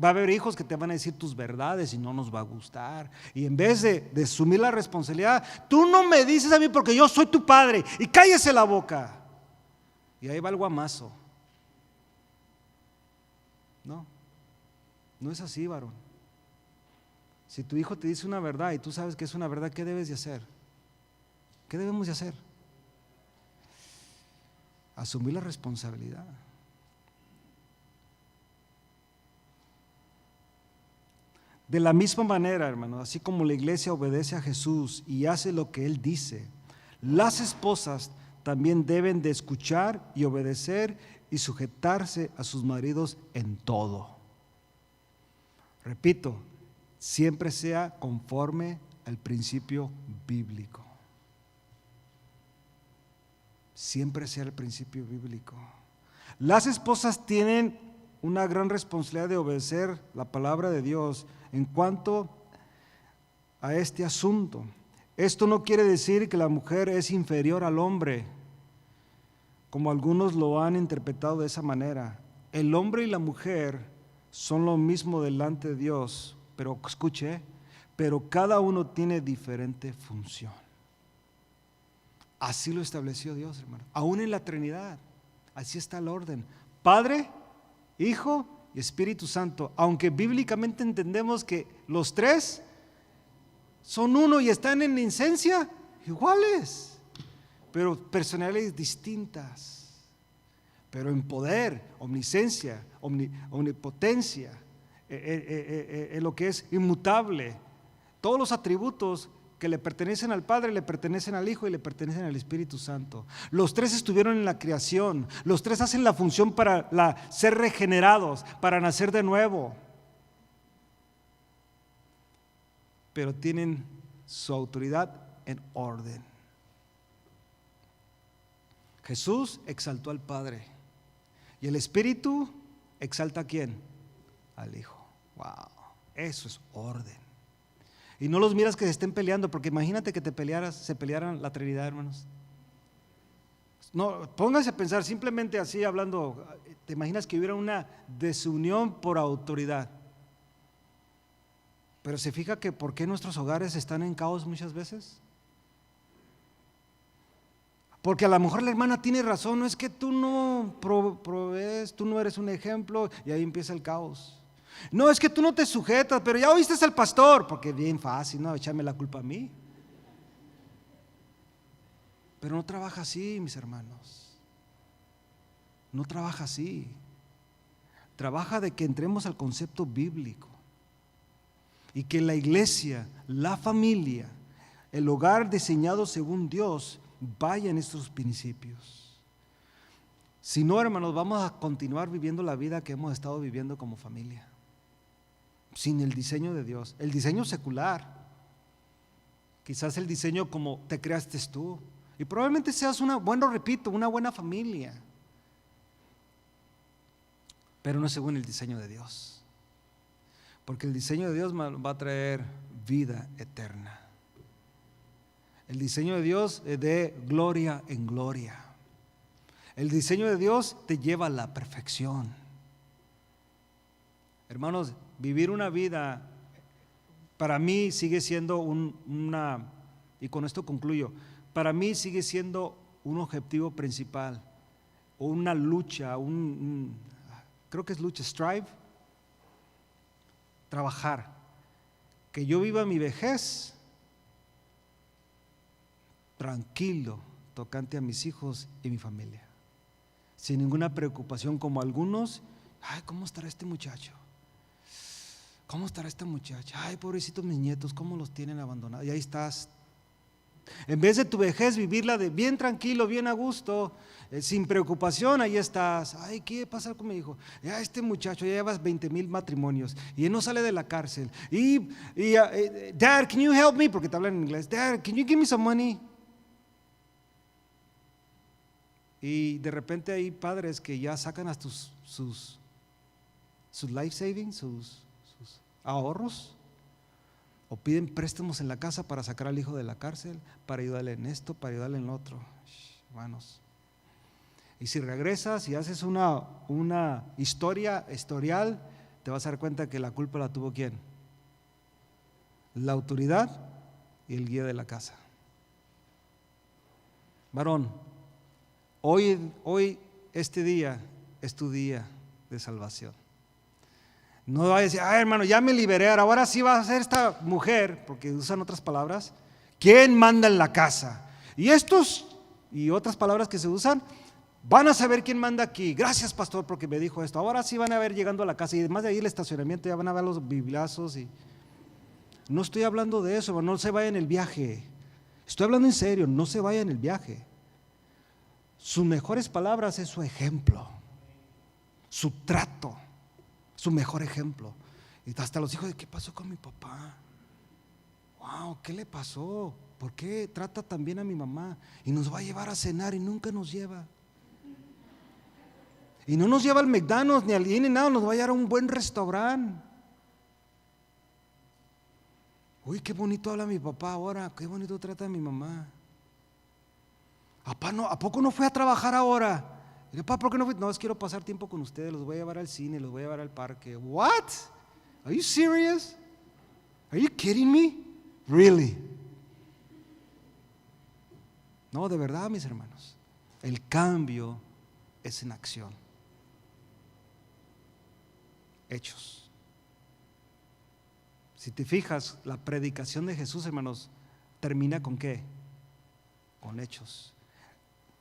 va a haber hijos que te van a decir tus verdades y no nos va a gustar. Y en vez de asumir la responsabilidad, tú no me dices a mí porque yo soy tu padre y cállese la boca. Y ahí va el guamazo. No es así, varón. Si tu hijo te dice una verdad y tú sabes que es una verdad, ¿qué debes de hacer? ¿Qué debemos de hacer? Asumir la responsabilidad. De la misma manera, hermano, así como la iglesia obedece a Jesús y hace lo que Él dice, las esposas también deben de escuchar y obedecer y sujetarse a sus maridos en todo. Repito, siempre sea conforme al principio bíblico. Siempre sea el principio bíblico. Las esposas tienen una gran responsabilidad de obedecer la palabra de Dios en cuanto a este asunto. Esto no quiere decir que la mujer es inferior al hombre, como algunos lo han interpretado de esa manera. El hombre y la mujer son lo mismo delante de Dios, pero escuche, pero cada uno tiene diferente función. Así lo estableció Dios, hermano. Aún en la Trinidad, así está el orden. Padre, Hijo y Espíritu Santo. Aunque bíblicamente entendemos que los tres son uno y están en esencia iguales, pero personalidades distintas. Pero en poder, omnisciencia, omnipotencia, en lo que es inmutable, todos los atributos que le pertenecen al Padre, le pertenecen al Hijo y le pertenecen al Espíritu Santo. Los tres estuvieron en la creación, los tres hacen la función para ser regenerados, para nacer de nuevo. Pero tienen su autoridad en orden. Jesús exaltó al Padre y el Espíritu exalta ¿a quién? Al Hijo. Wow, eso es orden. Y no los miras que se estén peleando, porque imagínate que se pelearan la Trinidad, hermanos. No, póngase a pensar, simplemente así hablando, ¿te imaginas que hubiera una desunión por autoridad? Pero se fija que ¿por qué nuestros hogares están en caos muchas veces? Porque a lo mejor la hermana tiene razón, no es que tú no provees, tú no eres un ejemplo, y ahí empieza el caos. No, es que tú no te sujetas, pero ya oíste al pastor, porque es bien fácil, ¿no? Echarme la culpa a mí. Pero no trabaja así, mis hermanos. No trabaja así. Trabaja de que entremos al concepto bíblico y que la iglesia, la familia, el hogar diseñado según Dios vaya en estos principios. Si no, hermanos, vamos a continuar viviendo la vida que hemos estado viviendo como familia, sin el diseño de Dios, el diseño secular, quizás el diseño como te creaste tú, y probablemente seas una buena familia, pero no según el diseño de Dios, porque el diseño de Dios va a traer vida eterna. El diseño de Dios es de gloria en gloria. El diseño de Dios te lleva a la perfección. Hermanos, vivir una vida para mí sigue siendo y con esto concluyo, para mí sigue siendo un objetivo principal, o una lucha, creo que es lucha, strive, trabajar, que yo viva mi vejez tranquilo, tocante a mis hijos y mi familia, sin ninguna preocupación como algunos. Ay, ¿cómo estará este muchacho? ¿Cómo estará esta muchacha? Ay, pobrecitos mis nietos, ¿cómo los tienen abandonados? Y ahí estás. En vez de tu vejez vivirla de bien tranquilo, bien a gusto, sin preocupación, ahí estás. Ay, ¿qué pasa con mi hijo? Ya este muchacho ya llevas 20,000 matrimonios y él no sale de la cárcel. Dad, can you help me? Porque te hablan en inglés. Dad, can you give me some money? Y de repente hay padres que ya sacan hasta sus life savings, sus ahorros, o piden préstamos en la casa para sacar al hijo de la cárcel, para ayudarle en esto, para ayudarle en lo otro. Hermanos, y si regresas y haces una historial, te vas a dar cuenta que la culpa la tuvo ¿quién? La autoridad y el guía de la casa. Varón, hoy este día es tu día de salvación. No vayas a decir, hermano, ya me liberé, ahora sí va a ser esta mujer, porque usan otras palabras, ¿quién manda en la casa? Y otras palabras que se usan, van a saber quién manda aquí. Gracias, pastor, porque me dijo esto. Ahora sí van a ver llegando a la casa, y además de ahí el estacionamiento, ya van a ver los bibliazos. No estoy hablando de eso, no se vaya en el viaje. Estoy hablando en serio, no se vaya en el viaje. Sus mejores palabras es su ejemplo, su trato, su mejor ejemplo. Y hasta los hijos de ¿qué pasó con mi papá? Wow, ¿qué le pasó? ¿Por qué trata tan bien a mi mamá? Y nos va a llevar a cenar y nunca nos lleva. Y no nos lleva al McDonald's ni al In-N-Out, nos va a llevar a un buen restaurante. Uy, qué bonito habla mi papá ahora, qué bonito trata a mi mamá. Papá, ¿a poco no fue a trabajar ahora? Y papá, ¿por qué no fue? No, quiero pasar tiempo con ustedes, los voy a llevar al cine, los voy a llevar al parque. What? Are you serious? Are you kidding me? Really? No, de verdad, mis hermanos, el cambio es en acción. Hechos. Si te fijas, la predicación de Jesús, hermanos, termina ¿con qué? Con hechos.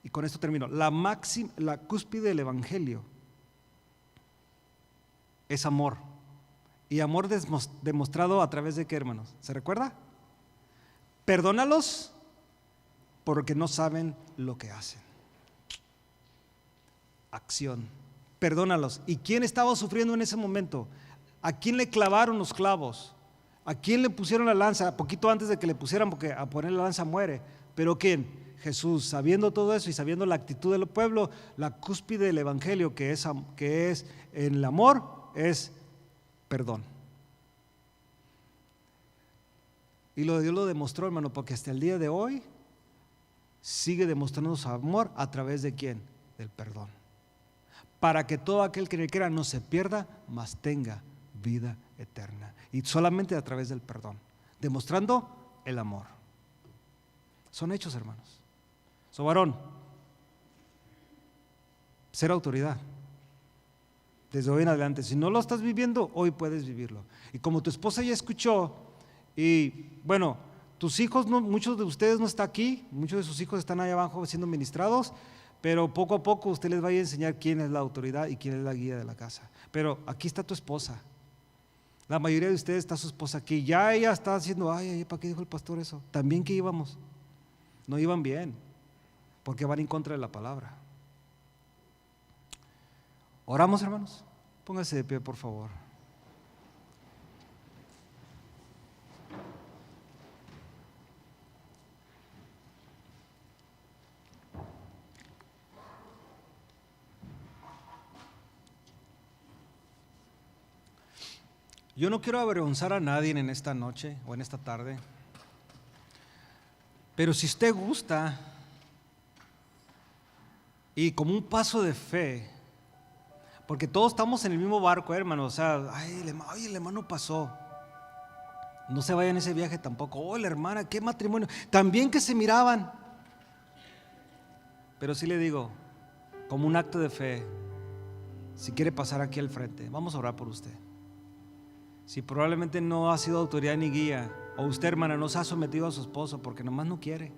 Y con esto termino. La cúspide del evangelio es amor. Y amor demostrado a través de ¿qué, hermanos? ¿Se recuerda? Perdónalos porque no saben lo que hacen. Acción. Perdónalos. ¿Y quién estaba sufriendo en ese momento? ¿A quién le clavaron los clavos? ¿A quién le pusieron la lanza? Poquito antes de que le pusieran, porque a poner la lanza muere. ¿Pero quién? Jesús. Sabiendo todo eso y sabiendo la actitud del pueblo, la cúspide del evangelio que es en el amor es perdón. Y Dios lo demostró, hermano, porque hasta el día de hoy sigue demostrando su amor a través de ¿quién? Del perdón. Para que todo aquel que le quiera no se pierda, mas tenga vida eterna. Y solamente a través del perdón, demostrando el amor. Son hechos, hermanos. So, varón, ser autoridad. Desde hoy en adelante, si no lo estás viviendo, hoy puedes vivirlo. Y como tu esposa ya escuchó, y bueno, tus hijos, no, muchos de ustedes no están aquí, muchos de sus hijos están allá abajo siendo ministrados, pero poco a poco usted les va a enseñar quién es la autoridad y quién es la guía de la casa. Pero aquí está tu esposa. La mayoría de ustedes está su esposa aquí. Ya ella está haciendo, ay, ¿para qué dijo el pastor eso? También que íbamos. No iban bien, porque van en contra de la palabra. Oramos, hermanos. Póngase de pie, por favor. Yo no quiero avergonzar a nadie en esta noche o en esta tarde, pero si usted gusta y como un paso de fe, porque todos estamos en el mismo barco, hermano, o sea, ay, el hermano pasó, no se vaya en ese viaje tampoco, oh, la hermana, qué matrimonio, también que se miraban, pero sí le digo, como un acto de fe, si quiere pasar aquí al frente, vamos a orar por usted. Si probablemente no ha sido autoridad ni guía, o usted, hermana, no se ha sometido a su esposo porque nomás no quiere,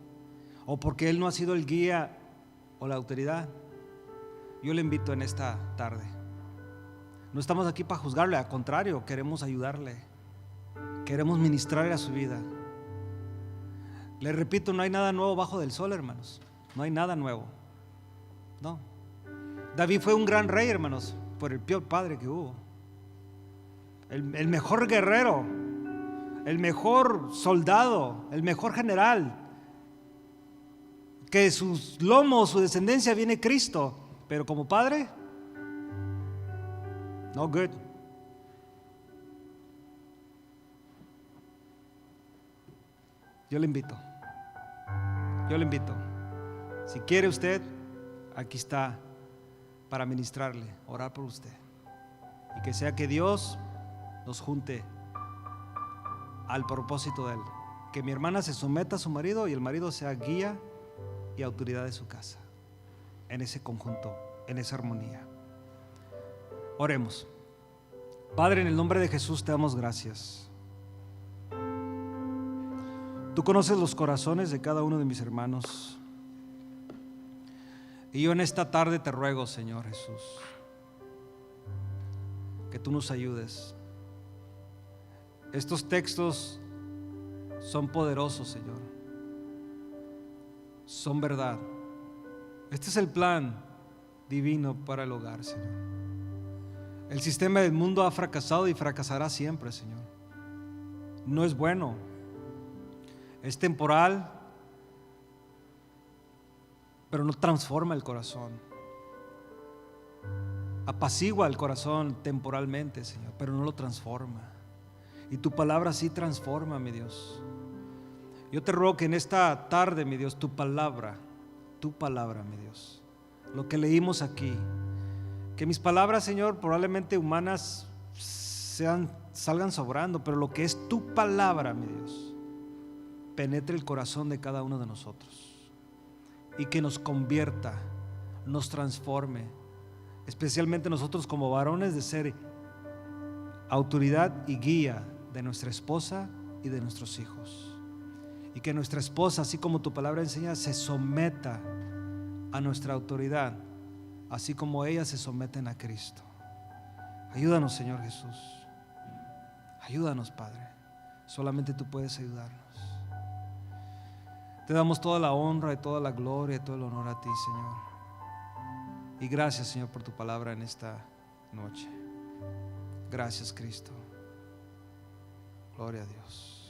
o porque él no ha sido el guía o la autoridad, yo le invito en esta tarde. No estamos aquí para juzgarle, al contrario, queremos ayudarle, queremos ministrarle a su vida. Le repito, no hay nada nuevo bajo del sol, hermanos, no hay nada nuevo, no. David fue un gran rey, hermanos, por el peor padre que hubo. El mejor guerrero, el mejor soldado, el mejor general, que de sus lomos, su descendencia viene Cristo, pero como padre, no good. Yo le invito, si quiere usted, aquí está para ministrarle, orar por usted, y que sea que Dios nos junte al propósito de Él, que mi hermana se someta a su marido y el marido sea guía y autoridad de su casa, en ese conjunto, en esa armonía. Oremos. Padre, en el nombre de Jesús te damos gracias. Tú conoces los corazones de cada uno de mis hermanos, y yo en esta tarde te ruego, Señor Jesús, que tú nos ayudes. Estos textos son poderosos, Señor, son verdad. Este es el plan divino para el hogar, Señor. El sistema del mundo ha fracasado y fracasará siempre, Señor. No es bueno, es temporal, pero no transforma el corazón. Apacigua el corazón temporalmente, Señor, pero no lo transforma. Y tu palabra sí transforma, mi Dios. Yo te ruego que en esta tarde, mi Dios, tu palabra, mi Dios, lo que leímos aquí, que mis palabras, Señor, probablemente humanas salgan sobrando, pero lo que es tu palabra, mi Dios, penetre el corazón de cada uno de nosotros y que nos convierta, nos transforme, especialmente nosotros como varones, de ser autoridad y guía de nuestra esposa y de nuestros hijos, y que nuestra esposa, así como tu palabra enseña, se someta a nuestra autoridad, así como ellas se someten a Cristo. Ayúdanos, Señor Jesús, ayúdanos, Padre, solamente tú puedes ayudarnos. Te damos toda la honra y toda la gloria y todo el honor a ti, Señor, y gracias, Señor, por tu palabra en esta noche. Gracias, Cristo. Gloria a Dios.